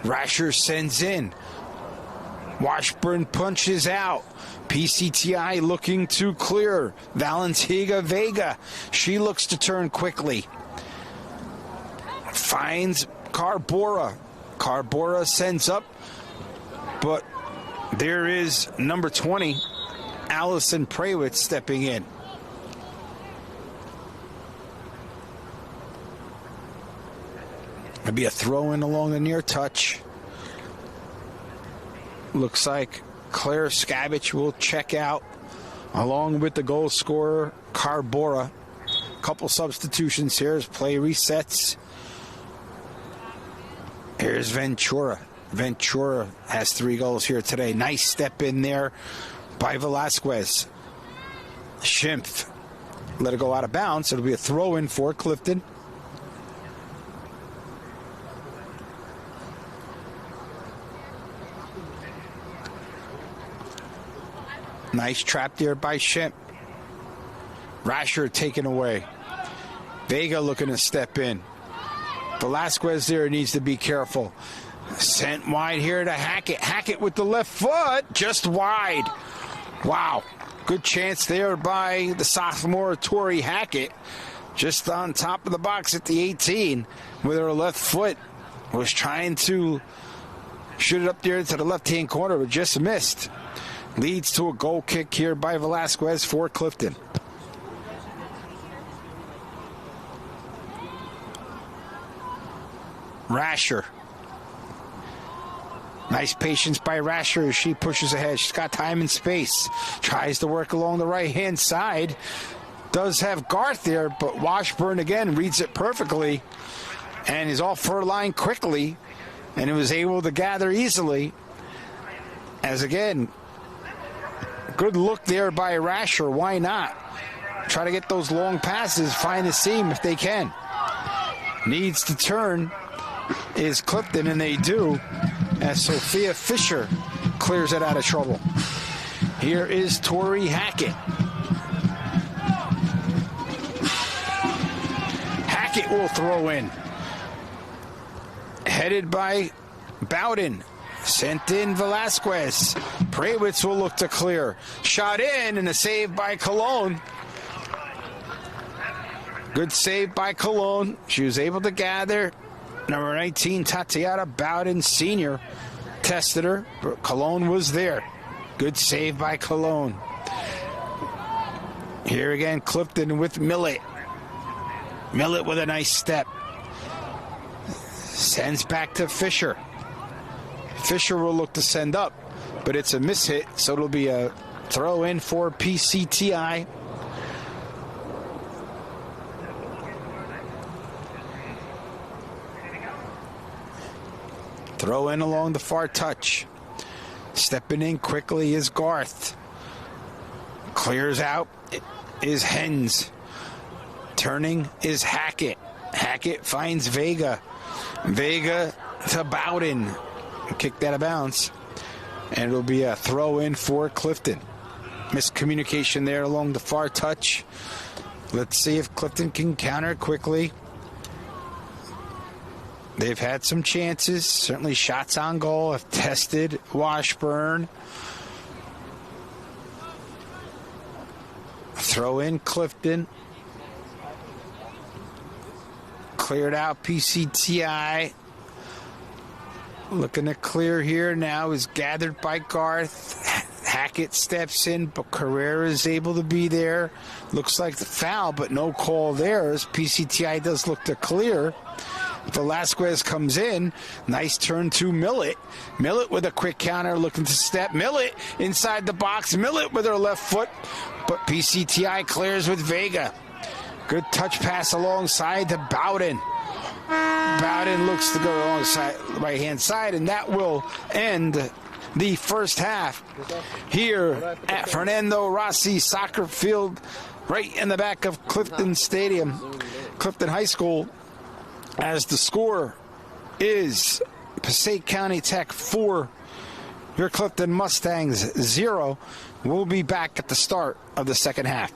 Rasher sends in. Washburn punches out. PCTI looking to clear. Valentina Vega. She looks to turn quickly. Finds Carbora. Carbora sends up. But there is number 20, Allison Praywitz, stepping in. It'll be a throw-in along the near touch. Looks like Claire Skavich will check out along with the goal scorer, Carbora. Couple substitutions here as play resets. Here's Ventura. Ventura has 3 goals here today. Nice step in there by Velasquez. Schimpf let it go out of bounds. It'll be a throw-in for Clifton. Nice trap there by Schimpf. Rasher taken away. Vega looking to step in. Velasquez there needs to be careful. Sent wide here to Hackett. Hackett with the left foot, just wide. Wow. Good chance there by the sophomore Tori Hackett. Just on top of the box at the 18 with her left foot. Was trying to shoot it up there to the left-hand corner, but just missed. Leads to a goal kick here by Velasquez for Clifton. Rasher. Nice patience by Rasher as she pushes ahead. She's got time and space. Tries to work along the right-hand side. Does have Garth there, but Washburn again reads it perfectly and is off her line quickly, and it was able to gather easily. As again, good look there by Rasher. Why not? Try to get those long passes, find the seam if they can. Needs to turn is Clifton, and they do, as Sophia Fisher clears it out of trouble. Here is Tori Hackett. Hackett will throw in. Headed by Bowden. Sent in Velasquez. Praywitz will look to clear. Shot in, and a save by Cologne. Good save by Cologne. She was able to gather Number 19, Tatiana Bowden Sr. tested her, but Cologne was there. Good save by Cologne. Here again, Clifton with Millett. Millett with a nice step. Sends back to Fisher. Fisher will look to send up, but it's a mishit, so it'll be a throw in for PCTI. Throw in along the far touch. Stepping in quickly is Garth. Clears out is Hens. Turning is Hackett. Hackett finds Vega. Vega to Bowden. Kicked out of bounds. And it'll be a throw in for Clifton. Miscommunication there along the far touch. Let's see if Clifton can counter quickly. They've had some chances. Certainly shots on goal have tested Washburn. Throw in Clifton. Cleared out PCTI. Looking to clear here now is gathered by Garth. Hackett steps in, but Carrera is able to be there. Looks like the foul, but no call there as PCTI does look to clear. Velasquez comes in. Nice turn to Millett. Millett with a quick counter looking to step. Millett inside the box. Millett with her left foot, but PCTI clears with Vega. Good touch pass alongside to Bowden. Bowden looks to go alongside right-hand side, and that will end the first half here at Fernando Rossi Soccer Field, right in the back of Clifton Stadium, Clifton High School, as the score is Passaic County Tech 4, your Clifton Mustangs 0. We'll be back at the start of the second half.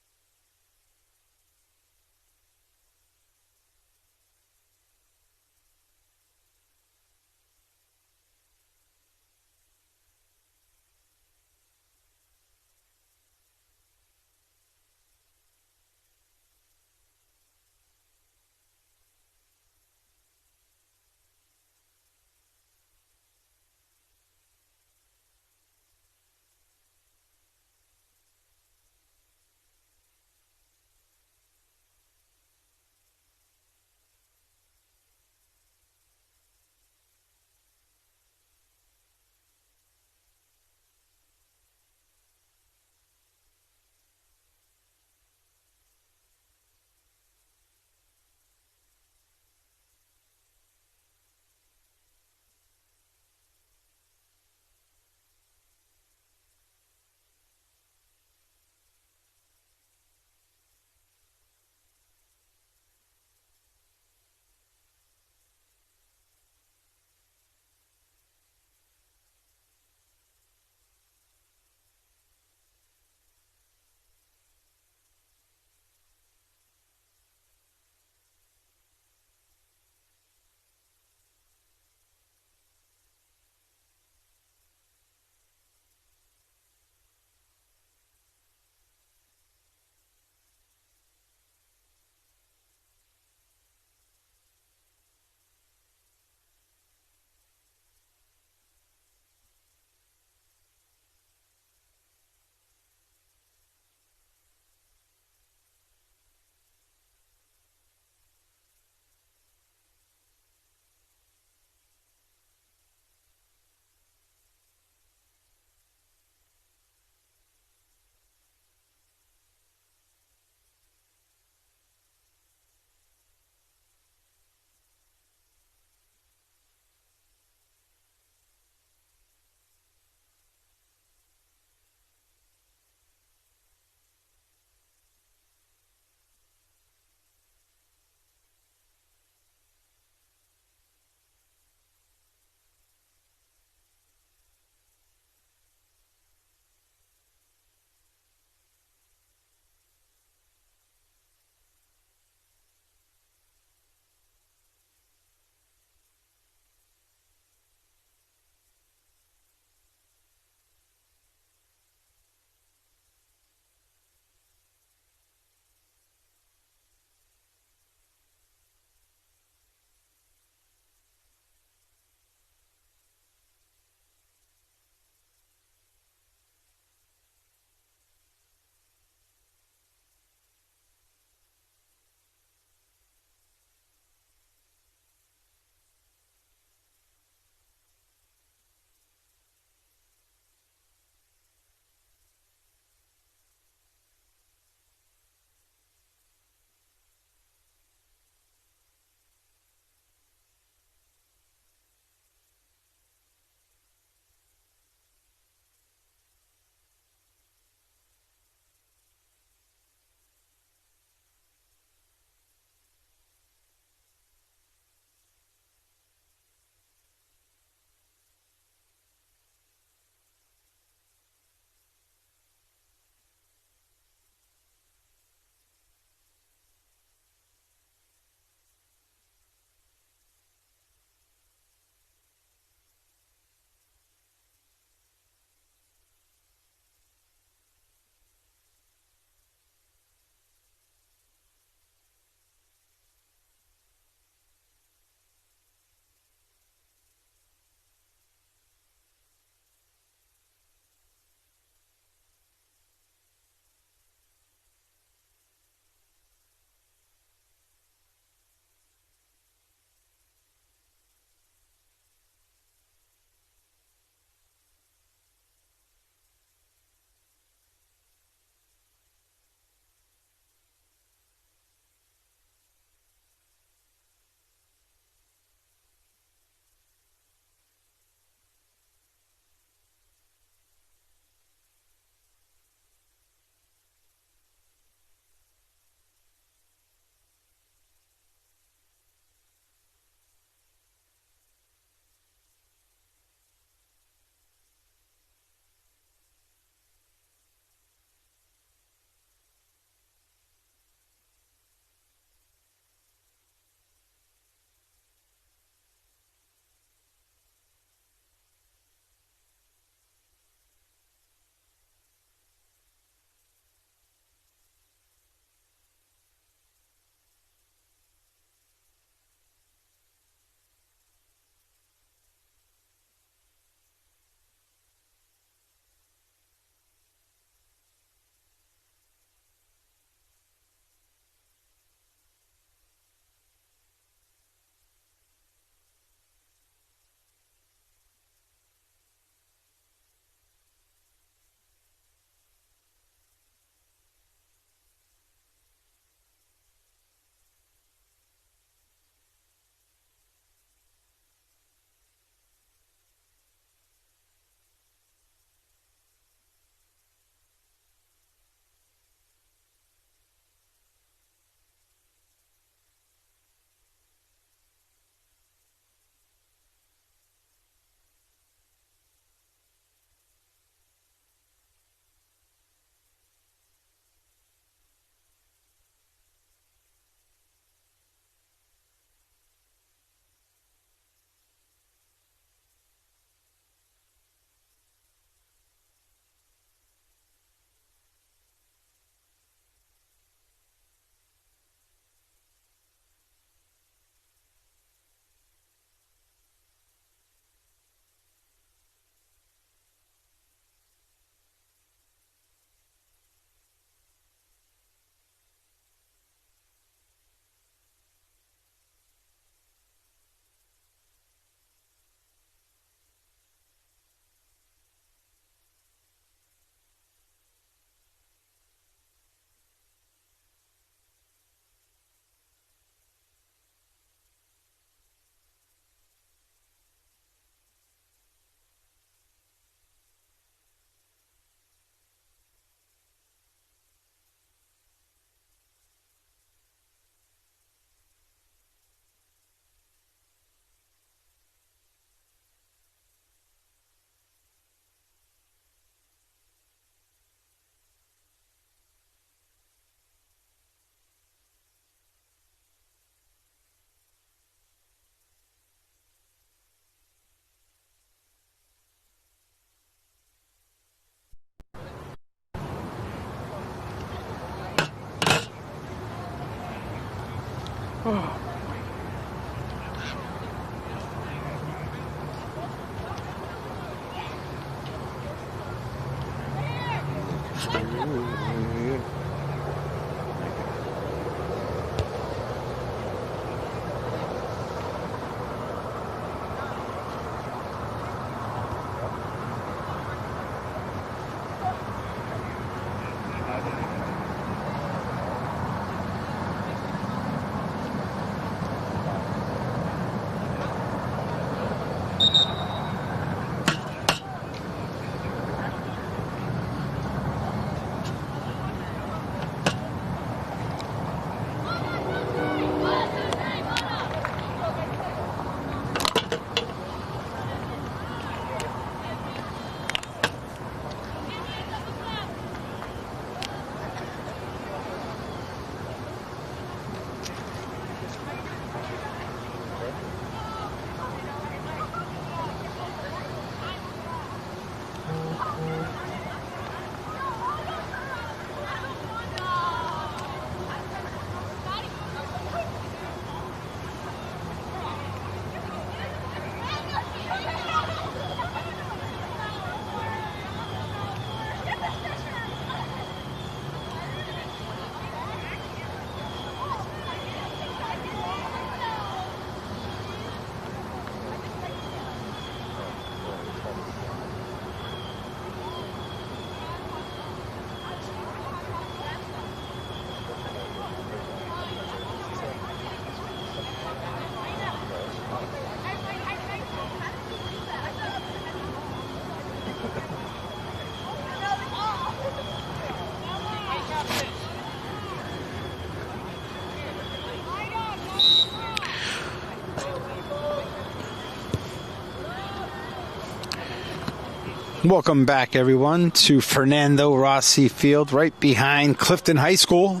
Welcome back, everyone, to Fernando Rossi Field, right behind Clifton High School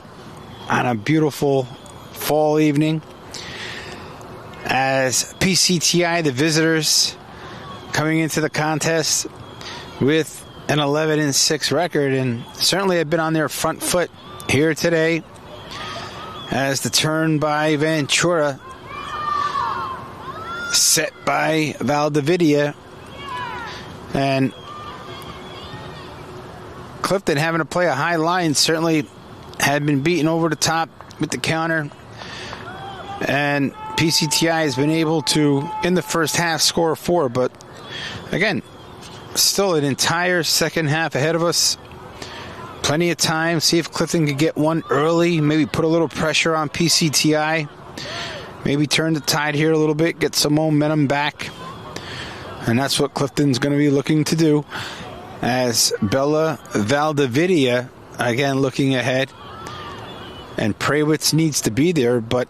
on a beautiful fall evening. As PCTI, the visitors, coming into the contest with an 11-6 record, and certainly have been on their front foot here today as the turn by Ventura set by Valdividia, and Clifton having to play a high line, certainly had been beaten over the top with the counter, and PCTI has been able to, in the first half, score 4, but again, still an entire second half ahead of us. Plenty of time. See if Clifton could get one early, maybe put a little pressure on PCTI, maybe turn the tide here a little bit, get some momentum back, and that's what Clifton's going to be looking to do. As Bella Valdividia, again, looking ahead. And Prawitz needs to be there, but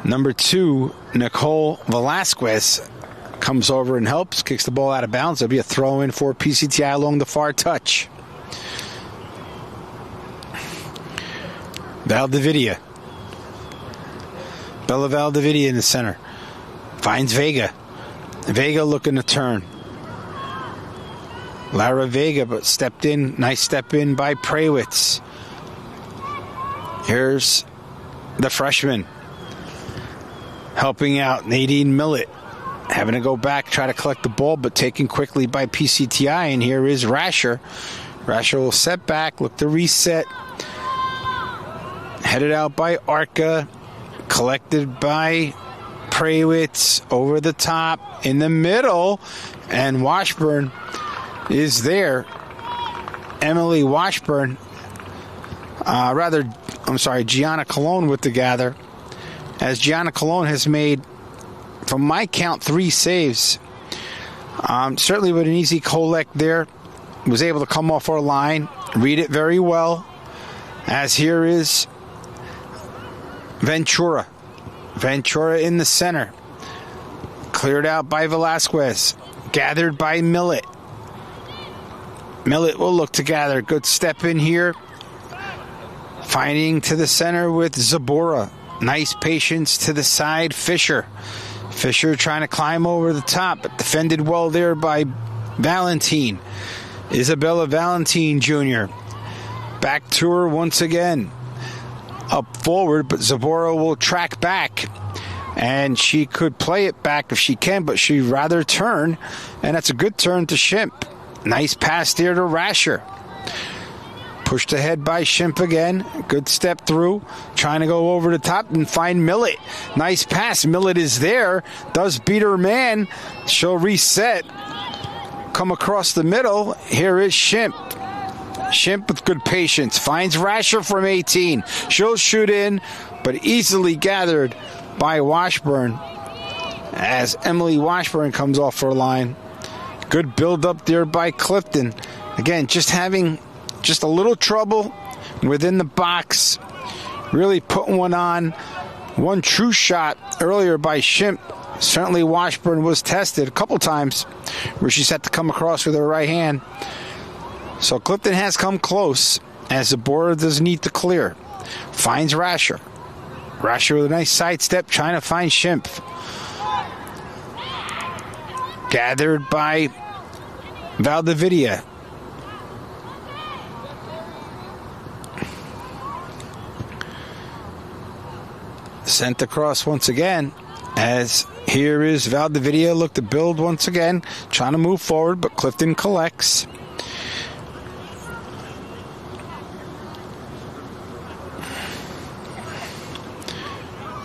number 2, Nicole Velasquez, comes over and helps, kicks the ball out of bounds. There'll be a throw in for PCTI along the far touch. Valdividia. Bella Valdividia in the center. Finds Vega. Vega looking to turn. Lara Vega, but stepped in. Nice step in by Prawitz. Here's the freshman helping out Nadine Millett. Having to go back, try to collect the ball, but taken quickly by PCTI. And here is Rasher. Rasher will set back, look to reset. Headed out by Arca. Collected by Prawitz. Over the top, in the middle. And Washburn is there. Emily Washburn, Gianna Colon with the gather, as Gianna Colon has made, from my count, 3 saves. Certainly with an easy collect there, was able to come off our line, read it very well, as here is Ventura. Ventura in the center, cleared out by Velasquez, gathered by Millett. Millett will look to gather. Good step in here. Finding to the center with Zabora. Nice patience to the side. Fisher. Fisher trying to climb over the top, but defended well there by Valentine. Isabella Valentine Jr. Back to her once again. up forward, but Zabora will track back. And she could play it back if she can, but she'd rather turn. And that's a good turn to Shimp. Nice pass there to Rasher. Pushed ahead by Shimp again. Good step through. Trying to go over the top and find Millet. Nice pass. Millet is there. Does beat her man. She'll reset. Come across the middle. Here is Shimp. Shimp with good patience. Finds Rasher from 18. She'll shoot in, but easily gathered by Washburn as Emily Washburn comes off her line. Good build up there by Clifton. Again, just having just a little trouble within the box. Really putting one on. One true shot earlier by Shimp. Certainly Washburn was tested a couple times where she's had to come across with her right hand. So Clifton has come close as the border does need to clear. Finds Rasher. Rasher with a nice sidestep trying to find Shimp. Gathered by Valdividia. Sent across once again as here is Valdividia. Look to build once again. Trying to move forward, but Clifton collects.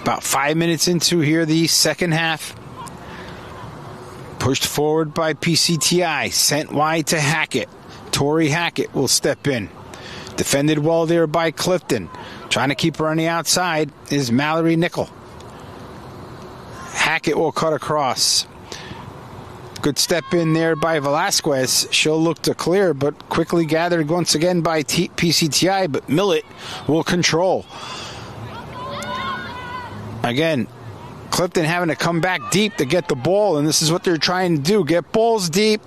About 5 minutes into here, the second half. Pushed forward by PCTI. Sent wide to Hackett. Tori Hackett will step in. Defended well there by Clifton. Trying to keep her on the outside is Mallory Nickel. Hackett will cut across. Good step in there by Velasquez. She'll look to clear, but quickly gathered once again by PCTI, but Millet will control. Again, Clifton having to come back deep to get the ball, and this is what they're trying to do. Get balls deep,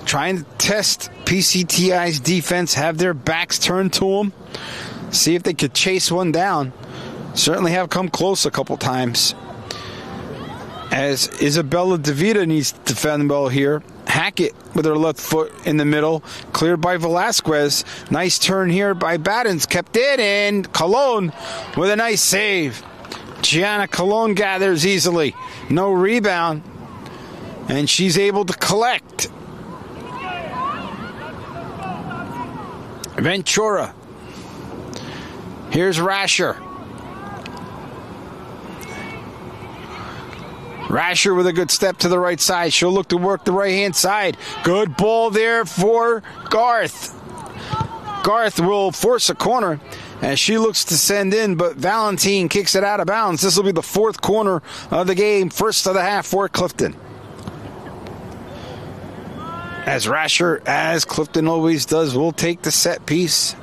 trying to test PCTI's defense, have their backs turned to them, see if they could chase one down. Certainly have come close a couple times. As Isabella DeVita needs to defend well here. Hackett with her left foot in the middle. Cleared by Velasquez. Nice turn here by Battens. Kept it in. Colon with a nice save. Gianna Colon gathers easily. No rebound. And she's able to collect. Ventura. Here's Rasher. Rasher with a good step to the right side. She'll look to work the right-hand side. Good ball there for Garth. Garth will force a corner as she looks to send in, but Valentine kicks it out of bounds. This will be the fourth corner of the game, first of the half for Clifton. As Rasher, as Clifton always does, will take the set piece.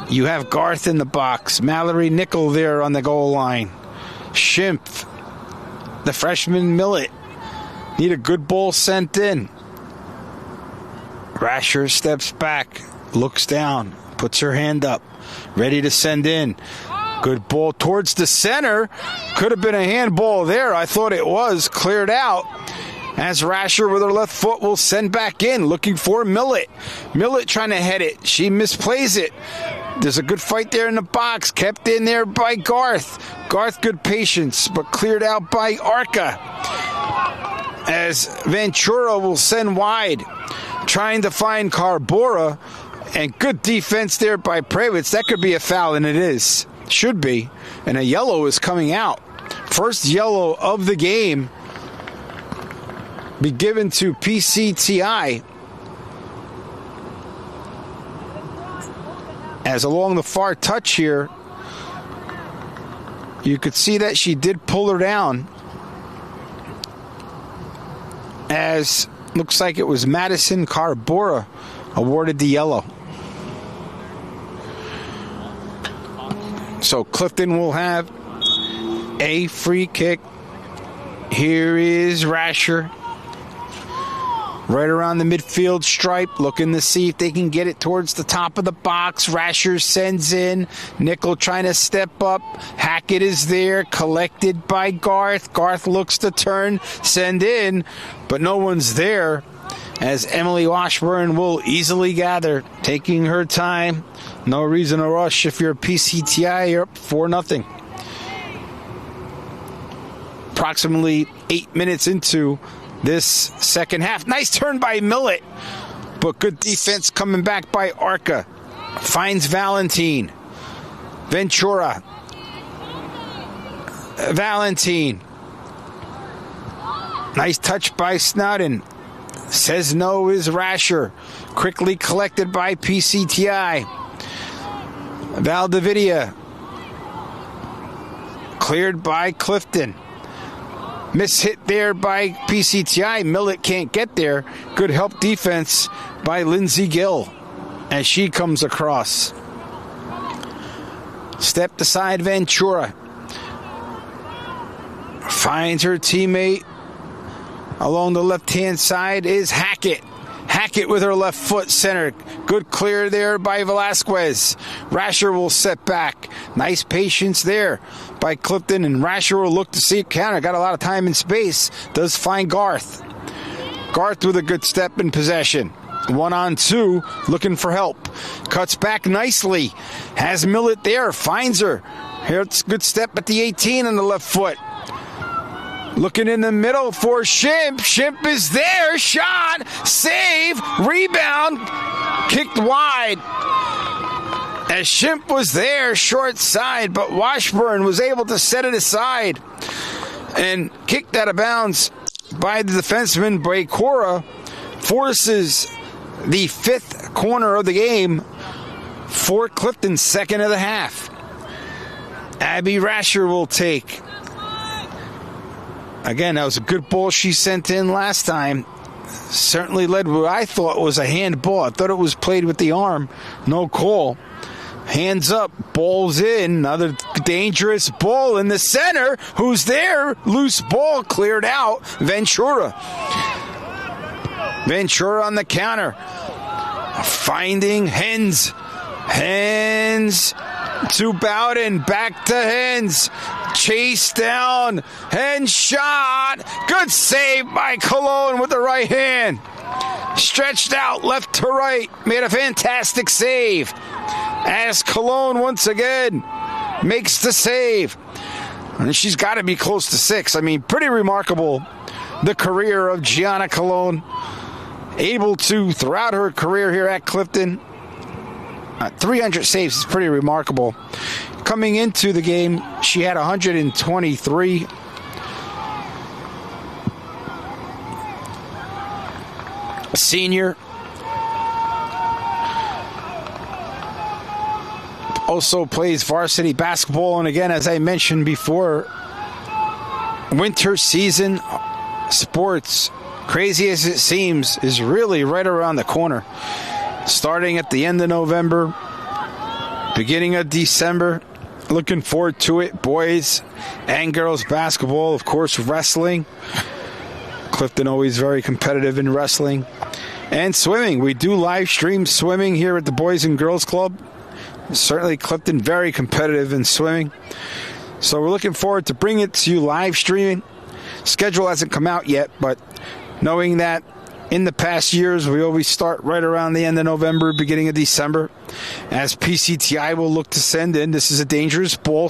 You have Garth in the box. Mallory Nickel there on the goal line. Shimp, the freshman Millet, need a good ball sent in. Rasher steps back, looks down, puts her hand up, ready to send in. Good ball towards the center. Could have been a handball there. I thought it was. Cleared out. As Rasher with her left foot will send back in, looking for Millet. Millet trying to head it. She misplays it. There's a good fight there in the box. Kept in there by Garth. Garth, good patience, but cleared out by Arca. As Ventura will send wide, trying to find Carbora. And good defense there by Pravitz. That could be a foul, and it is. Should be. And a yellow is coming out. First yellow of the game be given to PCTI. As along the far touch here, you could see that she did pull her down. As looks like it was Madison Carbora awarded the yellow. So Clifton will have a free kick. Here is Rasher. Right around the midfield stripe, looking to see if they can get it towards the top of the box. Rasher sends in. Nickel trying to step up. Hackett is there, collected by Garth. Garth looks to turn, send in, but no one's there. As Emily Washburn will easily gather, taking her time, No reason to rush. If you're a PCTI, you're up 4-0. Approximately 8 minutes into this second half. Nice turn by Millet, but good defense coming back by Arca. Finds Valentine. Ventura. Valentine. Nice touch by Snowden. Says no is Rasher. Quickly collected by PCTI. Valdividia. Cleared by Clifton. Mishit there by PCTI. Millet can't get there. Good help defense by Lindsey Gill as she comes across. Stepped aside Ventura. Finds her teammate. Along the left-hand side is Hackett. Hackett with her left foot centered. Good clear there by Velasquez. Rasher will set back. Nice patience there by Clifton, and Rasher will look to see a counter. Got a lot of time and space. Does find Garth. Garth with a good step in possession. 1-on-2, looking for help. Cuts back nicely. Has Millet there. Finds her. Here's a good step at the 18 on the left foot. Looking in the middle for Shimp. Shimp is there. Shot. Save. Rebound. Kicked wide. As Shimp was there, short side, but Washburn was able to set it aside and kicked out of bounds by the defenseman. Brakora forces the fifth corner of the game for Clifton, second of the half. Abby Rasher will take. Again, that was a good ball she sent in last time. Certainly led what I thought was a handball. I thought it was played with the arm. No call. Hands up. Ball's in. Another dangerous ball in the center. Who's there? Loose ball cleared out. Ventura. Ventura on the counter. Finding Hens. Hens to Bowden. Back to Hens. Chase down. Hens shot. Good save by Cologne with the right hand. Stretched out left to right. Made a fantastic save. As Cologne once again makes the save. And she's got to be close to 6. I mean, pretty remarkable, the career of Gianna Cologne. Able to, throughout her career here at Clifton, 300 saves is pretty remarkable. Coming into the game, she had 123. A senior. Also plays varsity basketball, and again, as I mentioned before, winter season sports, crazy as it seems, is really right around the corner. Starting at the end of November, beginning of December. Looking forward to it. Boys and girls basketball, of course, wrestling. Clifton always very competitive in wrestling. And swimming. We do live stream swimming here at the Boys and Girls Club. Certainly Clifton very competitive in swimming. So we're looking forward to bringing it to you live streaming. Schedule hasn't come out yet, but knowing that in the past years, we always start right around the end of November, beginning of December, as PCTI will look to send in. This is a dangerous ball.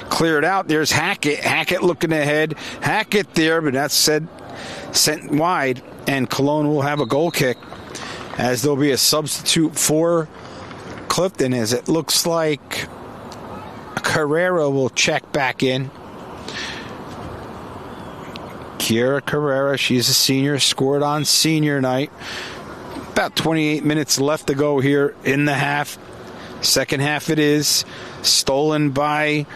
Cleared out. There's Hackett. Hackett looking ahead. Hackett there, but that's sent wide, and Cologne will have a goal kick, as there'll be a substitute for Clifton, as it looks like Carrera will check back in. Kiera Carrera, she's a senior, scored on senior night. About 28 minutes left to go here in the half. Second half it is. Stolen by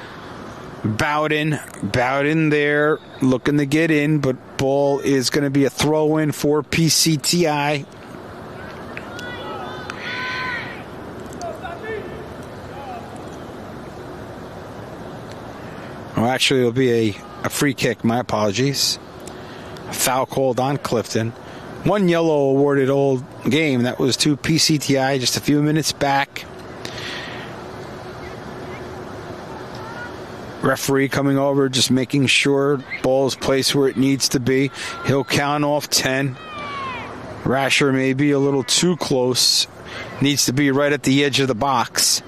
Bowden. Bowden there, looking to get in, but ball is going to be a throw-in for PCTI. Well, actually, it'll be a free kick. My apologies. Foul called on Clifton. One yellow awarded all game. That was to PCTI just a few minutes back. Referee coming over, just making sure ball's placed where it needs to be. He'll count off 10. Rasher may be a little too close. Needs to be right at the edge of the box.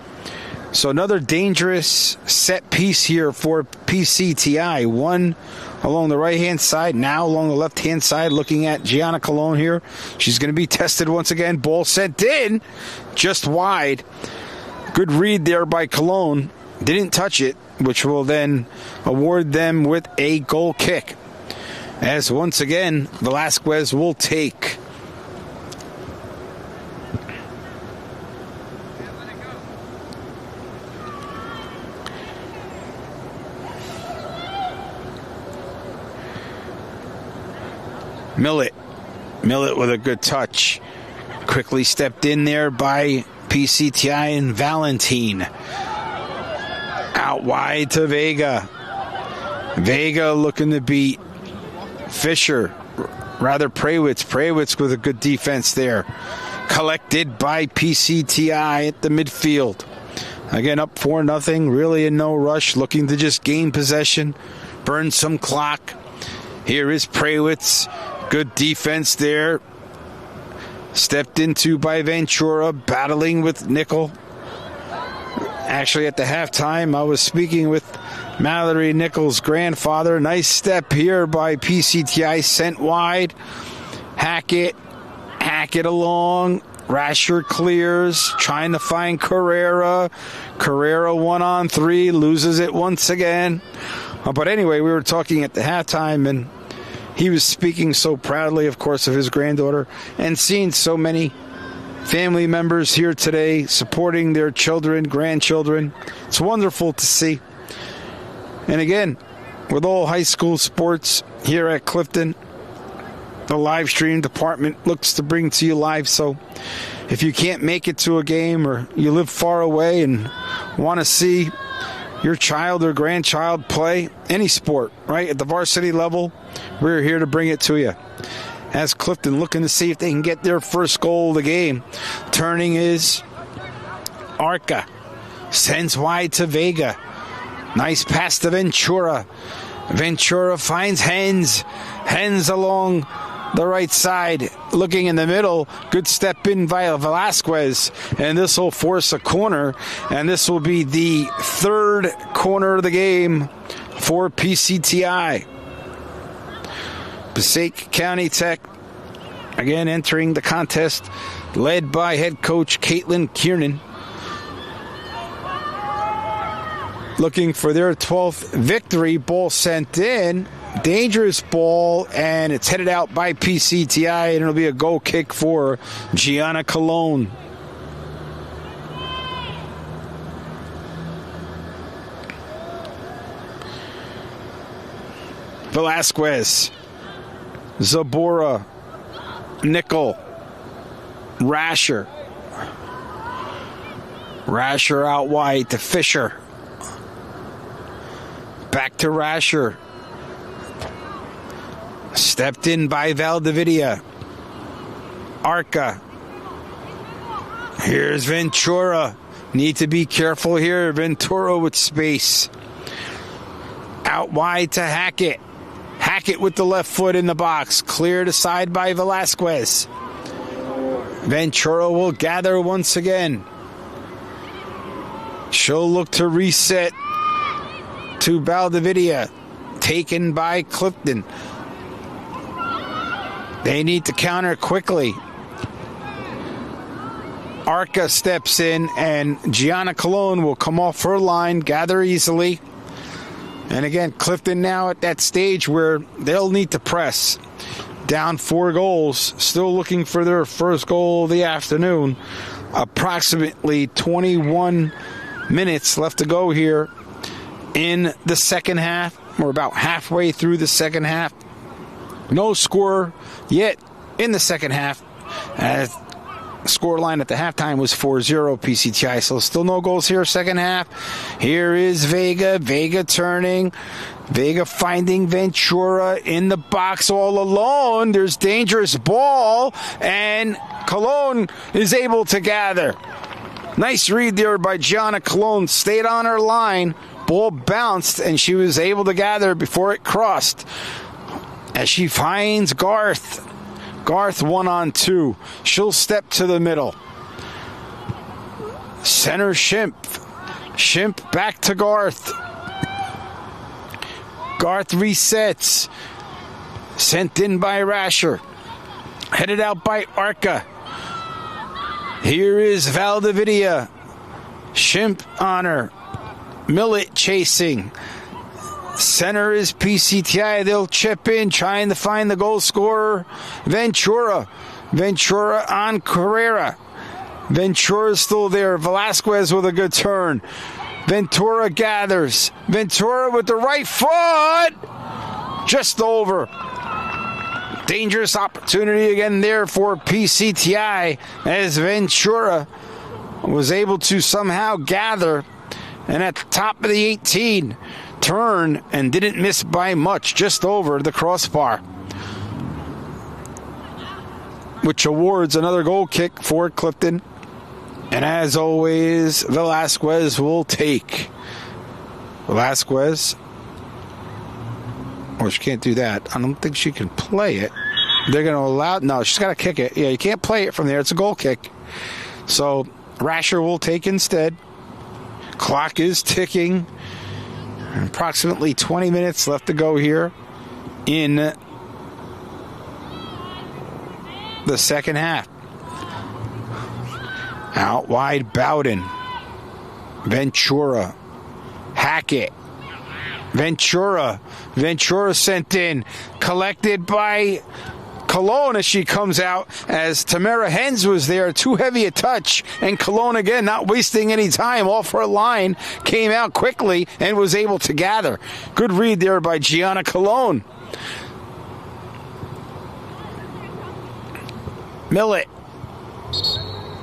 So another dangerous set piece here for PCTI. One along the right-hand side, now along the left-hand side, looking at Gianna Colon here. She's going to be tested once again. Ball sent in, just wide. Good read there by Colon. Didn't touch it, which will then award them with a goal kick. As once again, Velasquez will take. Millet with a good touch. Quickly stepped in there by PCTI and Valentine. Out wide to Vega. Vega looking to beat Fisher. Rather Prawitz. Prawitz with a good defense there. Collected by PCTI at the midfield. Again, up 4-0. Really in no rush. Looking to just gain possession. Burn some clock. Here is Prawitz. Good defense there. Stepped into by Ventura, battling with Nickel. Actually, at the halftime, I was speaking with Mallory Nickel's grandfather. Nice step here by PCTI, sent wide. Hackett along. Rasher clears, trying to find Carrera. Carrera 1-on-3, loses it once again. But anyway, we were talking at the halftime, and he was speaking so proudly, of course, of his granddaughter, and seeing so many family members here today supporting their children, grandchildren. It's wonderful to see. And again, with all high school sports here at Clifton, the live stream department looks to bring to you live. So if you can't make it to a game, or you live far away and want to see your child or grandchild play any sport, right, at the varsity level, we're here to bring it to you. As Clifton looking to see if they can get their first goal of the game. Turning is Arca. Sends wide to Vega. Nice pass to Ventura. Ventura finds Hens. Hens along the right side, looking in the middle. Good step in via Velasquez, and this will force a corner, and this will be the third corner of the game for PCTI. Passaic County Tech again entering the contest, led by head coach Caitlin Kiernan, looking for their 12th victory. Ball sent in. Dangerous ball, and it's headed out by PCTI, and it'll be a goal kick for Gianna Colon. Velasquez, Zabora, Nickel, Rasher. Rasher out wide to Fisher. Back to Rasher. Stepped in by Valdividia. Arca. Here's Ventura. Need to be careful here. Ventura with space. Out wide to Hackett. Hackett with the left foot in the box. Cleared aside by Velasquez. Ventura will gather once again. She'll look to reset to Valdividia. Taken by Clifton. They need to counter quickly. Arca steps in, and Gianna Colon will come off her line, gather easily. And again, Clifton now at that stage where they'll need to press. Down 4 goals, still looking for their first goal of the afternoon. Approximately 21 minutes left to go here in the second half. We're about halfway through the second half. No score yet in the second half. Score line at the halftime was 4-0 PCTI, so still no goals here second half. Here is Vega. Vega turning. Vega finding Ventura in the box all alone. There's dangerous ball, and Colon is able to gather. Nice read there by Gianna Colon. Stayed on her line. Ball bounced, and she was able to gather before it crossed. As she finds Garth. Garth 1-on-2. She'll step to the middle. Center Schimpf. Shimp back to Garth. Garth resets. Sent in by Rasher. Headed out by Arca. Here is Valdividia. Shimp on her. Millet chasing. Center is PCTI. They'll chip in, trying to find the goal scorer, Ventura. Ventura on Carrera. Ventura's still there. Velasquez with a good turn. Ventura gathers. Ventura with the right foot. Just over. Dangerous opportunity again there for PCTI as Ventura was able to somehow gather and at the top of the 18 turn and didn't miss by much, just over the crossbar, which awards another goal kick for Clifton. And as always, Velasquez will take. Velasquez. Or she can't do that. I don't think she can play it. They're going to allow... No, she's got to kick it. Yeah, you can't play it from there. It's a goal kick. So, Rasher will take instead. Clock is ticking. Approximately 20 minutes left to go here in the second half. Out wide, Bowden. Ventura. Hackett. Ventura sent in. Collected by Cologne as she comes out, as Tamara Hens was there. Too heavy a touch. And Cologne again, not wasting any time. Off her line. Came out quickly and was able to gather. Good read there by Gianna Cologne. Millet.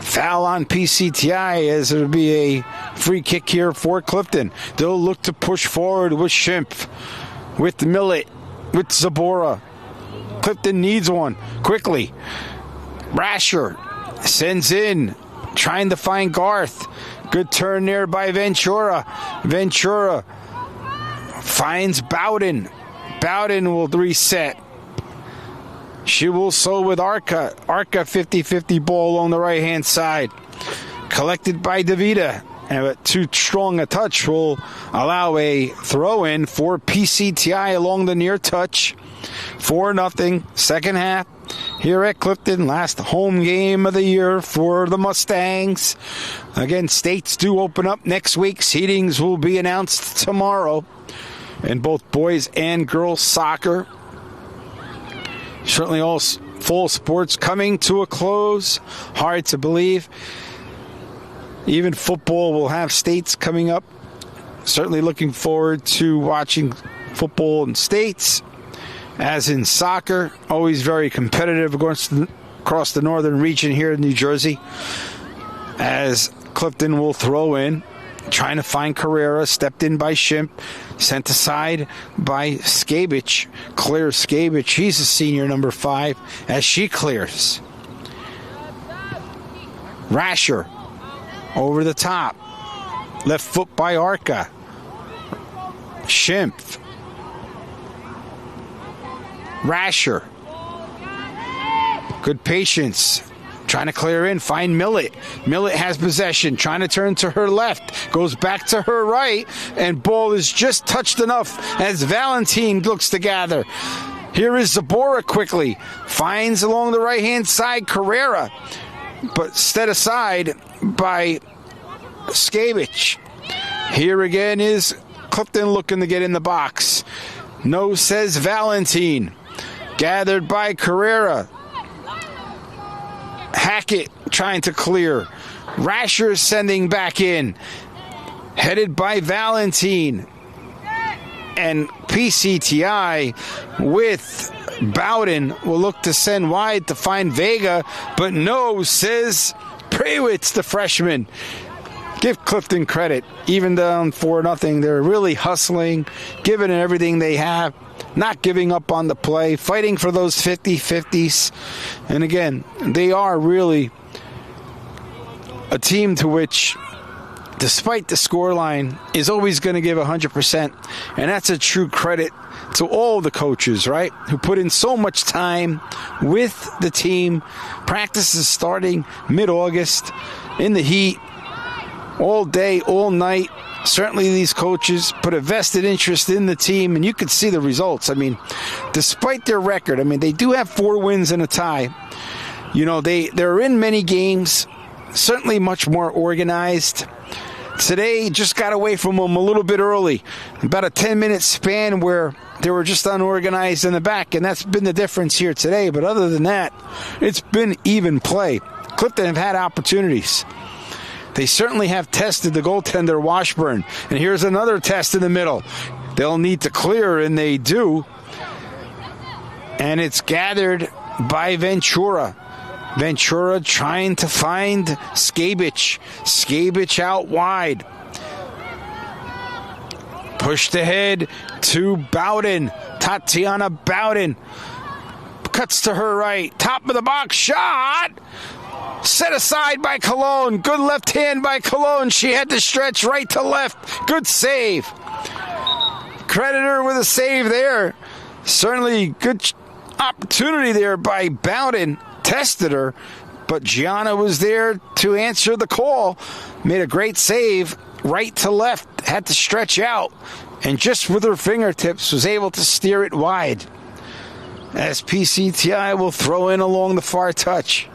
Foul on PCTI as it'll be a free kick here for Clifton. They'll look to push forward with Shimp, with Millet, with Zabora. Clifton needs one quickly. Rasher sends in, trying to find Garth. Good turn there by Ventura. Ventura finds Bowden. Bowden will reset. She will so with Arca. Arca 50-50 ball along the right-hand side. Collected by DeVita. And too strong a touch will allow a throw-in for PCTI along the near touch. 4-0, second half. Here at Clifton, last home game of the year for the Mustangs. Again, states do open up next week. Seedings will be announced tomorrow in both boys and girls soccer. Certainly all fall sports coming to a close. Hard to believe. Even football will have states coming up. Certainly looking forward to watching football in states. As in soccer, always very competitive across the northern region here in New Jersey. As Clifton will throw in, trying to find Carrera, stepped in by Shimp, sent aside by Skabich. Clears Skabich. He's a senior, number 5, as she clears. Rasher over the top. Left foot by Arca. Shimp. Rasher. Good patience. Trying to clear in, find Millet. Millet has possession, trying to turn to her left. Goes back to her right, and ball is just touched enough as Valentine looks to gather. Here is Zabora quickly. Finds along the right-hand side Carrera, but set aside by Skabich. Here again is Clifton looking to get in the box. No, says Valentine. Gathered by Carrera. Hackett trying to clear. Rasher sending back in. Headed by Valentine. And PCTI with Bowden will look to send wide to find Vega. But no, says Prawitz, the freshman. Give Clifton credit. Even down 4-0, they're really hustling, giving it everything they have. Not giving up on the play, fighting for those 50-50s. And again, they are really a team to which, despite the scoreline, is always going to give 100%. And that's a true credit to all the coaches, right, who put in so much time with the team. Practices starting mid-August in the heat, all day, all night. Certainly these coaches put a vested interest in the team, and you could see the results. I mean, despite their record, I mean, they do have 4 wins and a tie. You know, they're in many games, certainly much more organized. Today just got away from them a little bit early, about a 10-minute span where they were just unorganized in the back, and that's been the difference here today. But other than that, it's been even play. Clifton have had opportunities. They certainly have tested the goaltender, Washburn. And here's another test in the middle. They'll need to clear, and they do. And it's gathered by Ventura. Ventura trying to find Skabich. Skabich out wide. Pushed ahead to Bowden. Tatiana Bowden. Cuts to her right. Top of the box shot. Set aside by Cologne. Good left hand by Cologne. She had to stretch right to left. Good save. Credit her with a save there. Certainly good opportunity there by Bowden. Tested her, but Gianna was there to answer the call. Made a great save, right to left, had to stretch out, and just with her fingertips was able to steer it wide. As PCTI will throw in along the far touch.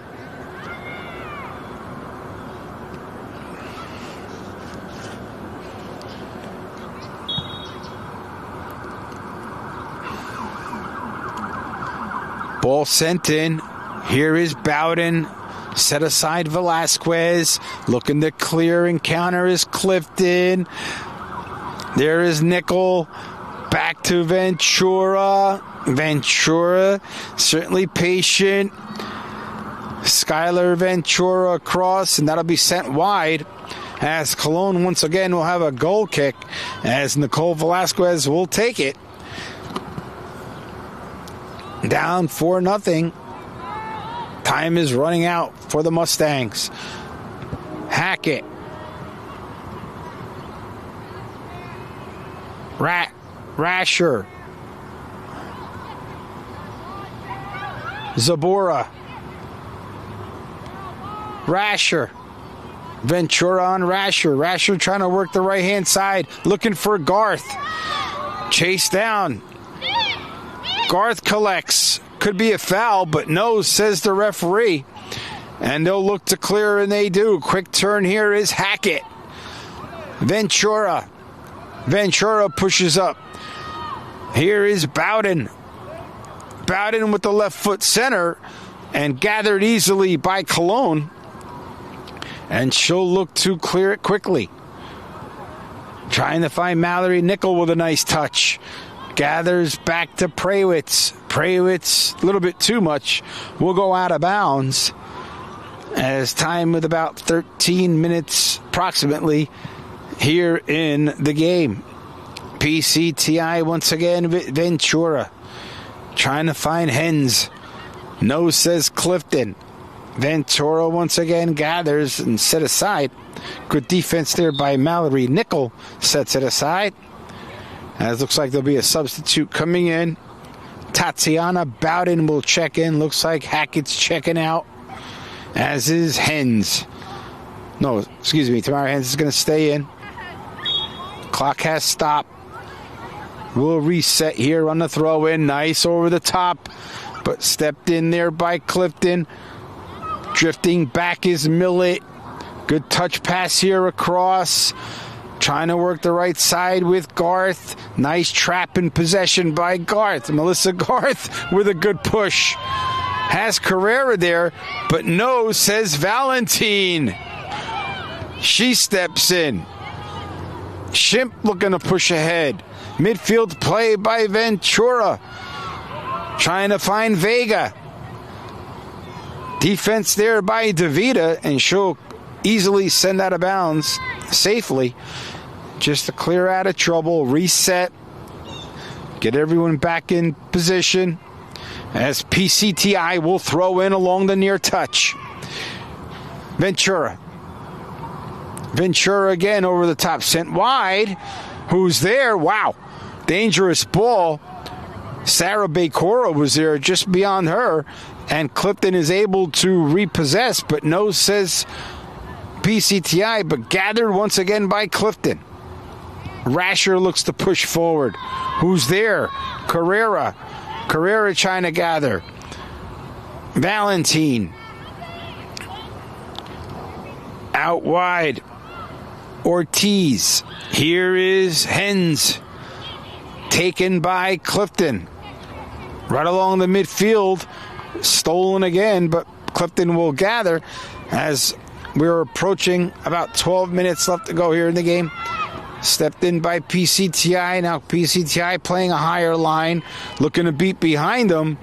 Ball sent in. Here is Bowden. Set aside Velasquez. Looking to clear and counter is Clifton. There is Nickel. Back to Ventura. Ventura certainly patient. Skylar Ventura across, and that'll be sent wide. As Cologne once again will have a goal kick. As Nicole Velasquez will take it. Down 4-0. Time is running out for the Mustangs. Hackett. Rasher. Zabora. Rasher. Ventura on Rasher. Rasher trying to work the right-hand side. Looking for Garth. Chase down. Garth collects. Could be a foul, but no, says the referee. And they'll look to clear, and they do. Quick turn here is Hackett. Ventura. Ventura pushes up. Here is Bowden. Bowden with the left foot center and gathered easily by Cologne. And she'll look to clear it quickly. Trying to find Mallory Nickel with a nice touch. Gathers back to Prawitz. Prawitz, a little bit too much, will go out of bounds. As time with about 13 minutes approximately here in the game. PCTI once again, Ventura. Trying to find Hens. No, says Clifton. Ventura once again gathers and set aside. Good defense there by Mallory. Nickel sets it aside. As looks like there'll be a substitute coming in. Tatiana Bowden will check in. Looks like Hackett's checking out. As is Hens. No, excuse me. Tamara Hens is going to stay in. Clock has stopped. We'll reset here on the throw in. Nice over the top. But stepped in there by Clifton. Drifting back is Millett. Good touch pass here across. Trying to work the right side with Garth. Nice trap in possession by Garth. Melissa Garth with a good push. Has Carrera there, but no, says Valentine. She steps in. Shimp looking to push ahead. Midfield play by Ventura. Trying to find Vega. Defense there by DeVita, and she'll easily send out of bounds safely. Just to clear out of trouble, reset, get everyone back in position. As PCTI will throw in along the near touch. Ventura. Ventura again over the top, sent wide. Who's there? Wow. Dangerous ball. Sarah Bakora was there just beyond her. And Clifton is able to repossess, but no, says PCTI, but gathered once again by Clifton. Rasher looks to push forward. Who's there? Carrera. Carrera trying to gather. Valentine. Out wide. Ortiz. Here is Hens. Taken by Clifton. Right along the midfield. Stolen again, but Clifton will gather as we're approaching about 12 minutes left to go here in the game. Stepped in by PCTI. Now PCTI playing a higher line, looking to beat behind them.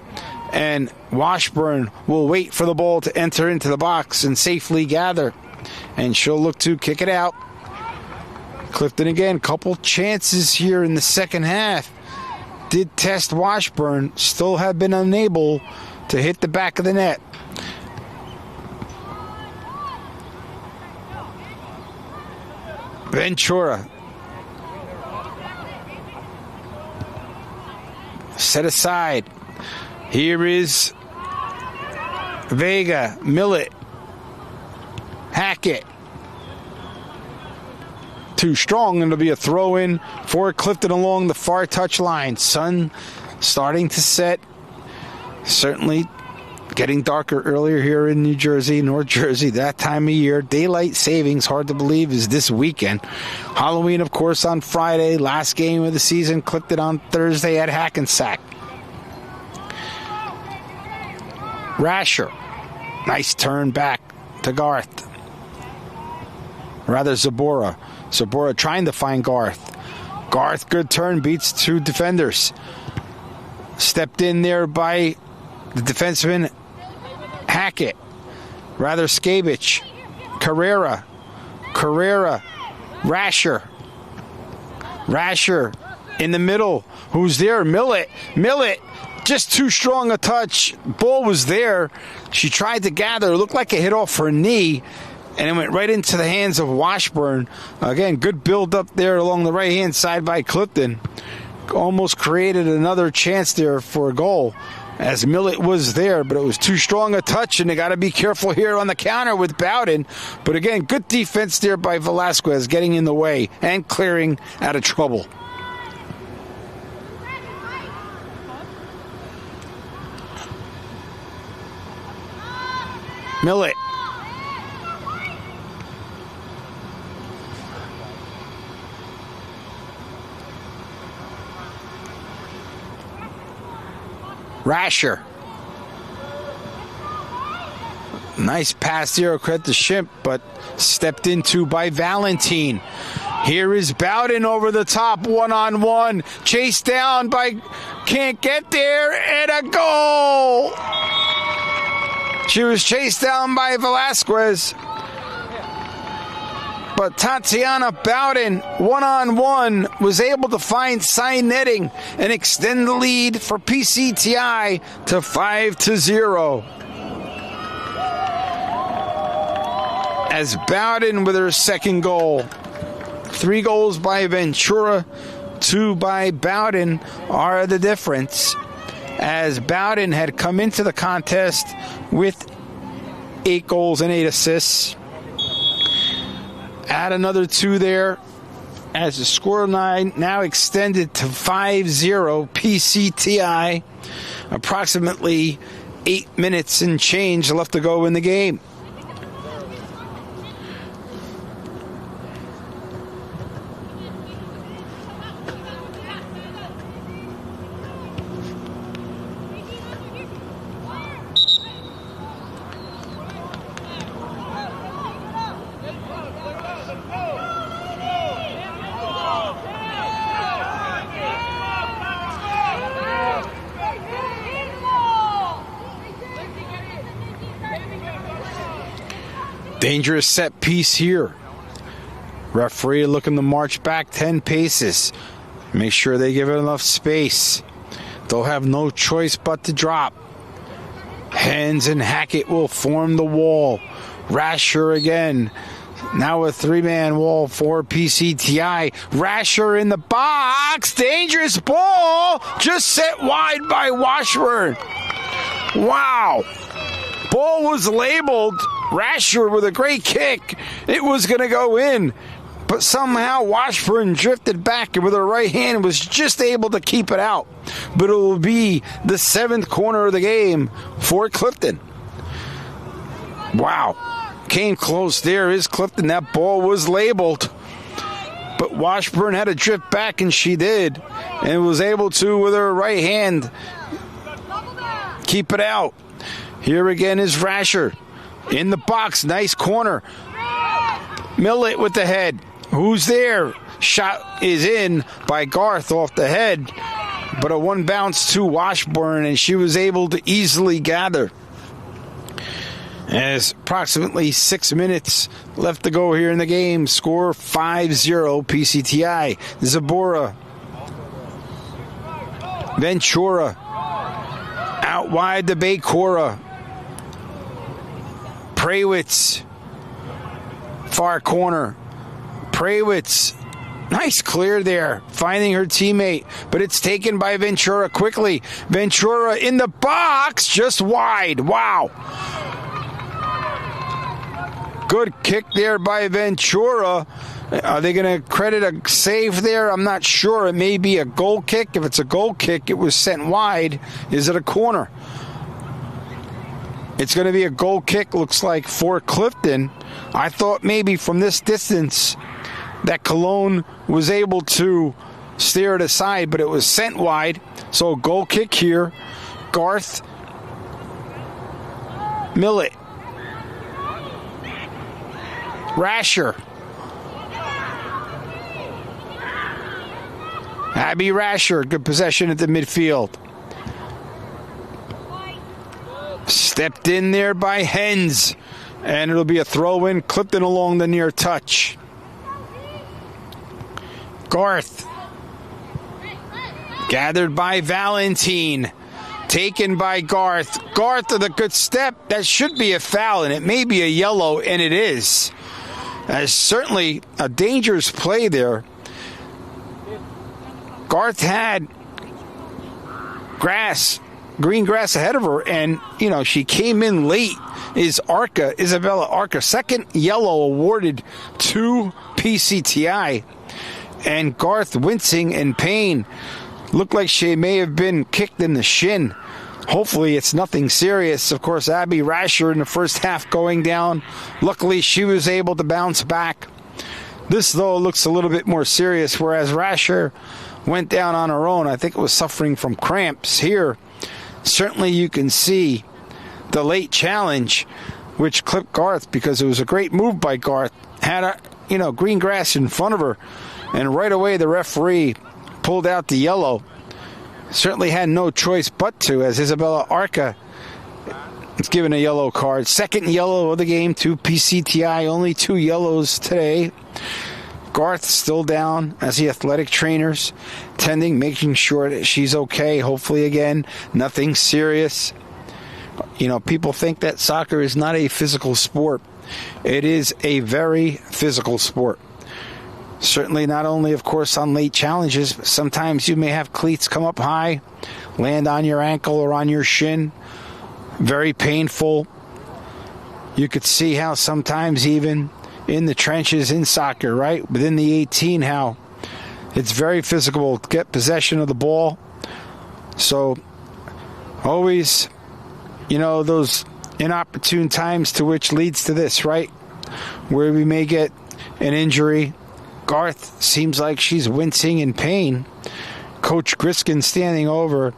And Washburn will wait for the ball to enter into the box and safely gather. And she'll look to kick it out. Clifton again, couple chances here in the second half. Did test Washburn, still have been unable to hit the back of the net. Ventura. Set aside. Here is Vega, Millet, Hackett. Too strong, and it'll be a throw-in for Clifton along the far touch line. Sun starting to set. Certainly getting darker earlier here in New Jersey, North Jersey, that time of year. Daylight savings, hard to believe, is this weekend. Halloween, of course, on Friday. Last game of the season, Clifton on Thursday at Hackensack. Rasher. Nice turn back to Garth. Rather, Zabora. Zabora trying to find Garth. Garth, good turn, beats two defenders. Stepped in there by the defenseman Hackett. Rather, Skabich. Carrera. Carrera. Rasher. Rasher in the middle. Who's there? Millet. Millet. Just too strong a touch. Ball was there. She tried to gather. It looked like it hit off her knee. And it went right into the hands of Washburn. Again, good build up there along the right-hand side by Clifton. Almost created another chance there for a goal as Millet was there, but it was too strong a touch, and they got to be careful here on the counter with Bowden. But again, good defense there by Velasquez, getting in the way and clearing out of trouble. Millet. Rasher. Nice pass here, credit to Shimp, but stepped into by Valentine. Here is Bowden over the top, one-on-one. Chased down by, can't get there, and a goal! She was chased down by Velasquez. But Tatiana Bowden, one-on-one, was able to find side netting and extend the lead for PCTI to 5-0. As Bowden with her second goal. 3 goals by Ventura, 2 by Bowden are the difference. As Bowden had come into the contest with 8 goals and 8 assists. Add another 2 there as the scoreline now extended to 5-0 PCTI. Approximately 8 minutes and change left to go in the game. Dangerous set piece here. Referee looking to march back 10 paces. Make sure they give it enough space. They'll have no choice but to drop. Hens and Hackett will form the wall. Rasher again. Now a 3-man wall for PCTI. Rasher in the box. Dangerous ball. Just set wide by Washburn. Wow. Ball was labeled Rasher with a great kick. It was going to go in, but somehow Washburn drifted back and with her right hand was just able to keep it out. But it will be the 7th corner of the game for Clifton. Wow. Came close there is Clifton. That ball was labeled. But Washburn had to drift back, and she did. And was able to, with her right hand, keep it out. Here again is Rasher. In the box. Nice corner. Millett with the head. Who's there? Shot is in by Garth off the head. But a one bounce to Washburn, and she was able to easily gather. As approximately 6 minutes left to go here in the game. Score 5-0 PCTI. Zabora. Ventura. Out wide to Bakora. Prawitz. Far corner. Prawitz. Nice clear there. Finding her teammate. But it's taken by Ventura quickly. Ventura in the box. Just wide. Wow. Good kick there by Ventura. Are they going to credit a save there? I'm not sure. It may be a goal kick. If it's a goal kick, it was sent wide. Is it a corner? It's going to be a goal kick, looks like, for Clifton. I thought maybe from this distance that Cologne was able to steer it aside, but it was sent wide. So a goal kick here. Garth Millett. Rasher. Abby Rasher, good possession at the midfield. Stepped in there by Hens. And it'll be a throw-in. Clifton along the near touch. Garth. Gathered by Valentine. Taken by Garth. Garth with a good step. That should be a foul, and it may be a yellow, and it is. That's certainly a dangerous play there. Garth had green grass ahead of her, and, she came in late. Isabella Arca, second yellow awarded to PCTI. And Garth wincing in pain. Looked like she may have been kicked in the shin. Hopefully it's nothing serious. Of course, Abby Rasher in the first half going down. Luckily, she was able to bounce back. This, though, looks a little bit more serious, whereas Rasher went down on her own. I think it was suffering from cramps. Here, certainly you can see the late challenge, which clipped Garth, because it was a great move by Garth. Had green grass in front of her, and right away the referee pulled out the yellow. Certainly had no choice but to, as Isabella Arca is given a yellow card. Second yellow of the game to PCTI. Only 2 yellows today. Garth still down as the athletic trainers tending, making sure that she's okay. Hopefully, again, nothing serious. People think that soccer is not a physical sport. It is a very physical sport. Certainly not only, of course, on late challenges, but sometimes you may have cleats come up high, land on your ankle or on your shin. Very painful. You could see how sometimes even in the trenches in soccer, right, within the 18, how it's very physical to get possession of the ball. So always, those inopportune times to which leads to this, right, where we may get an injury. Garth seems like she's wincing in pain. Coach Griskin standing over.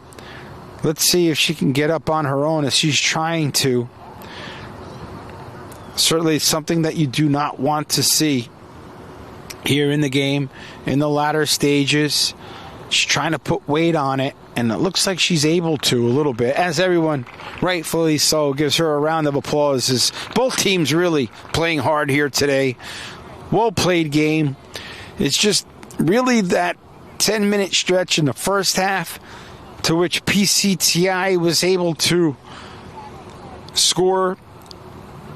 Let's see if she can get up on her own as she's trying to. Certainly something that you do not want to see here in the game in the latter stages. She's trying to put weight on it, and it looks like she's able to a little bit, as everyone, rightfully so, gives her a round of applause, as both teams really playing hard here today. Well-played game. It's just really that 10-minute stretch in the first half to which PCTI was able to score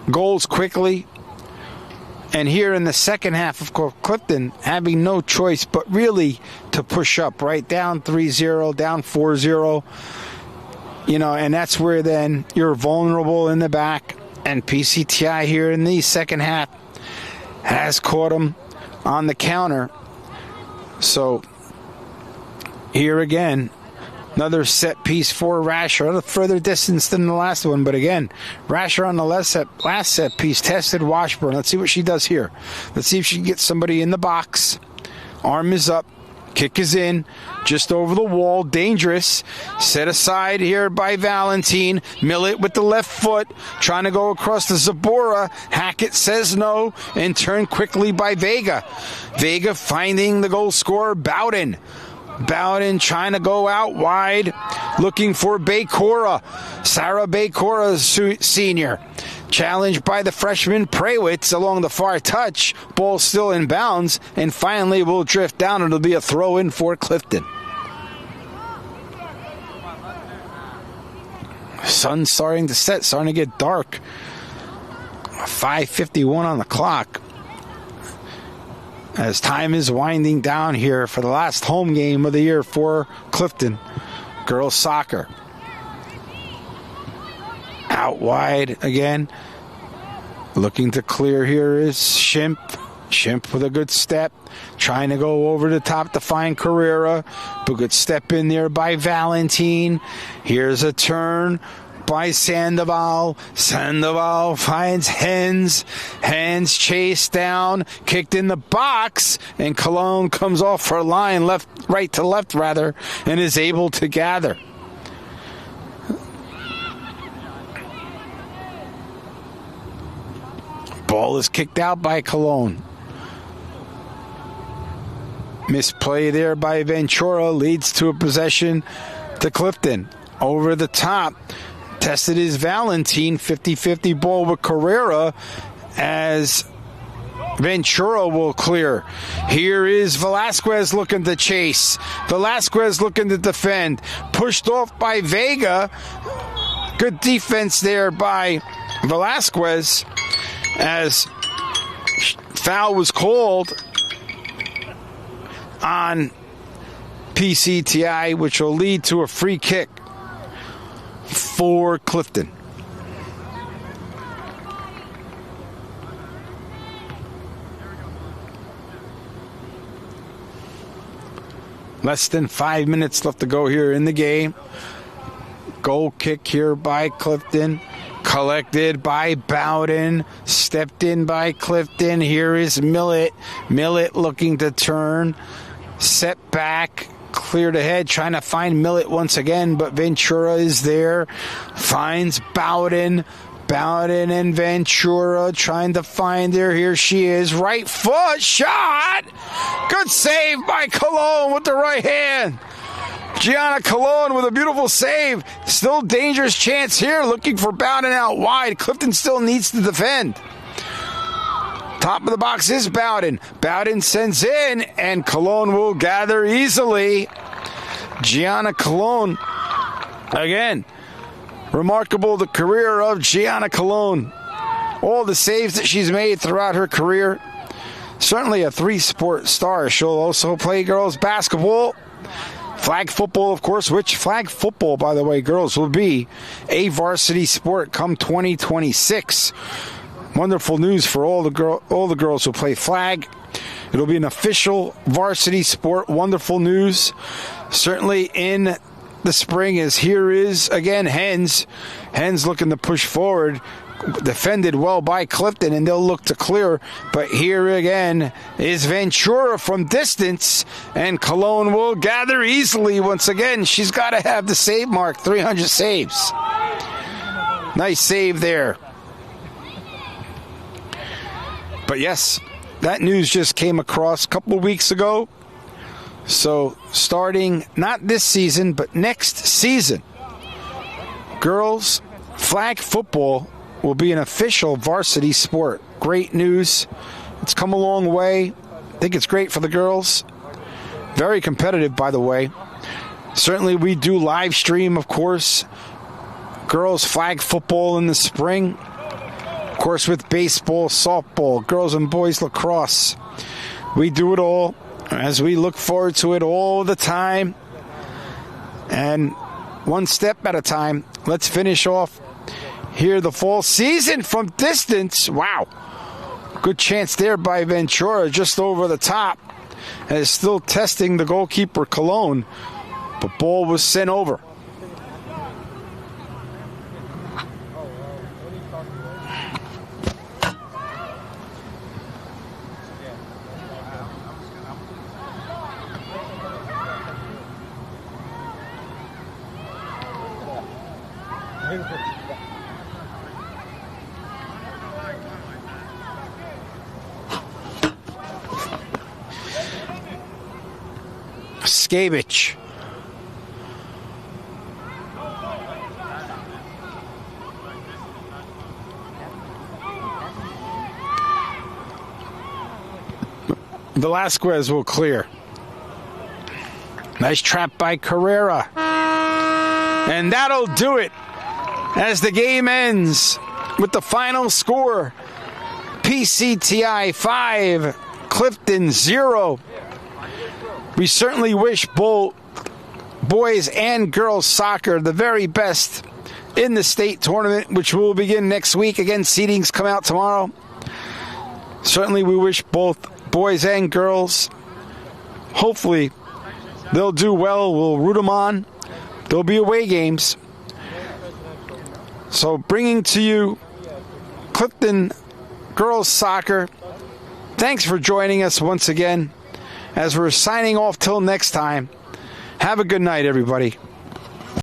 goals quickly. And here in the second half, of course, Clifton having no choice but really to push up, right? Down 3-0, down 4-0. And that's where then you're vulnerable in the back. And PCTI here in the second half has caught him on the counter. So here again, another set piece for Rasher, a further distance than the last one. But again, Rasher on the last set piece tested Washburn. Let's see what she does here. Let's see if she can get somebody in the box. Arm is up. Kick is in. Just over the wall. Dangerous. Set aside here by Valentine. Millet with the left foot. Trying to go across the Zabora. Hackett says no. And turned quickly by Vega. Vega finding the goal scorer, Bowden. Bowden trying to go out wide, looking for Bakora. Sarah Bakora, senior. Challenged by the freshman Prawitz along the far touch. Ball still in bounds, and finally will drift down. It'll be a throw-in for Clifton. Sun's starting to set, starting to get dark. 5:51 on the clock. As time is winding down here for the last home game of the year for Clifton girls soccer. Out wide again. Looking to clear here is Shimp. Shimp with a good step. Trying to go over the top to find Carrera. But good step in there by Valentine. Here's a turn by Sandoval. Sandoval finds Hens. Hens chased down, kicked in the box, and Cologne comes off her line, right to left, and is able to gather. Ball is kicked out by Cologne. Misplay there by Ventura leads to a possession to Clifton. Over the top. Tested is Valentine, 50-50 ball with Carrera as Ventura will clear. Here is Velasquez looking to chase. Velasquez looking to defend. Pushed off by Vega. Good defense there by Velasquez as foul was called on PCTI, which will lead to a free kick for Clifton. Less than 5 minutes left to go here in the game. Goal kick here by Clifton. Collected by Bowden. Stepped in by Clifton. Here is Millet. Millet looking to turn. Set back. Cleared ahead, trying to find Millet once again, but Ventura is there. Finds Bowden. Bowden and Ventura trying to find her. Here she is. Right foot shot. Good save by Cologne with the right hand. Gianna Cologne with a beautiful save. Still dangerous chance here. Looking for Bowden out wide. Clifton still needs to defend. Top of the box is Bowden. Bowden sends in, and Cologne will gather easily. Gianna Cologne, again, remarkable the career of Gianna Cologne. All the saves that she's made throughout her career. Certainly a three-sport star. She'll also play girls basketball, flag football, of course, which flag football, by the way, girls, will be a varsity sport come 2026. Wonderful news for all the girls who play flag. It'll be an official varsity sport. Wonderful news. Certainly in the spring, as here is, again, Hens. Hens looking to push forward. Defended well by Clifton, and they'll look to clear. But here again is Ventura from distance, and Cologne will gather easily once again. She's got to have the save mark, 300 saves. Nice save there. But yes, that news just came across a couple of weeks ago. So starting not this season, but next season, girls flag football will be an official varsity sport. Great news. It's come a long way. I think it's great for the girls. Very competitive, by the way. Certainly we do live stream, of course, girls flag football in the spring. Of course, with baseball, softball, girls and boys lacrosse. We do it all as we look forward to it all the time. And one step at a time, let's finish off here the fall season from distance. Wow. Good chance there by Ventura, just over the top. And is still testing the goalkeeper, Colon. But ball was sent over. Skavich. Velasquez will clear. Nice trap by Carrera. And that'll do it as the game ends with the final score. PCTI 5, Clifton 0. We certainly wish both boys and girls soccer the very best in the state tournament, which will begin next week. Again, seedings come out tomorrow. Certainly we wish both boys and girls, hopefully they'll do well. We'll root them on. There'll be away games. So bringing to you Clifton girls soccer. Thanks for joining us once again. As we're signing off till next time, have a good night, everybody.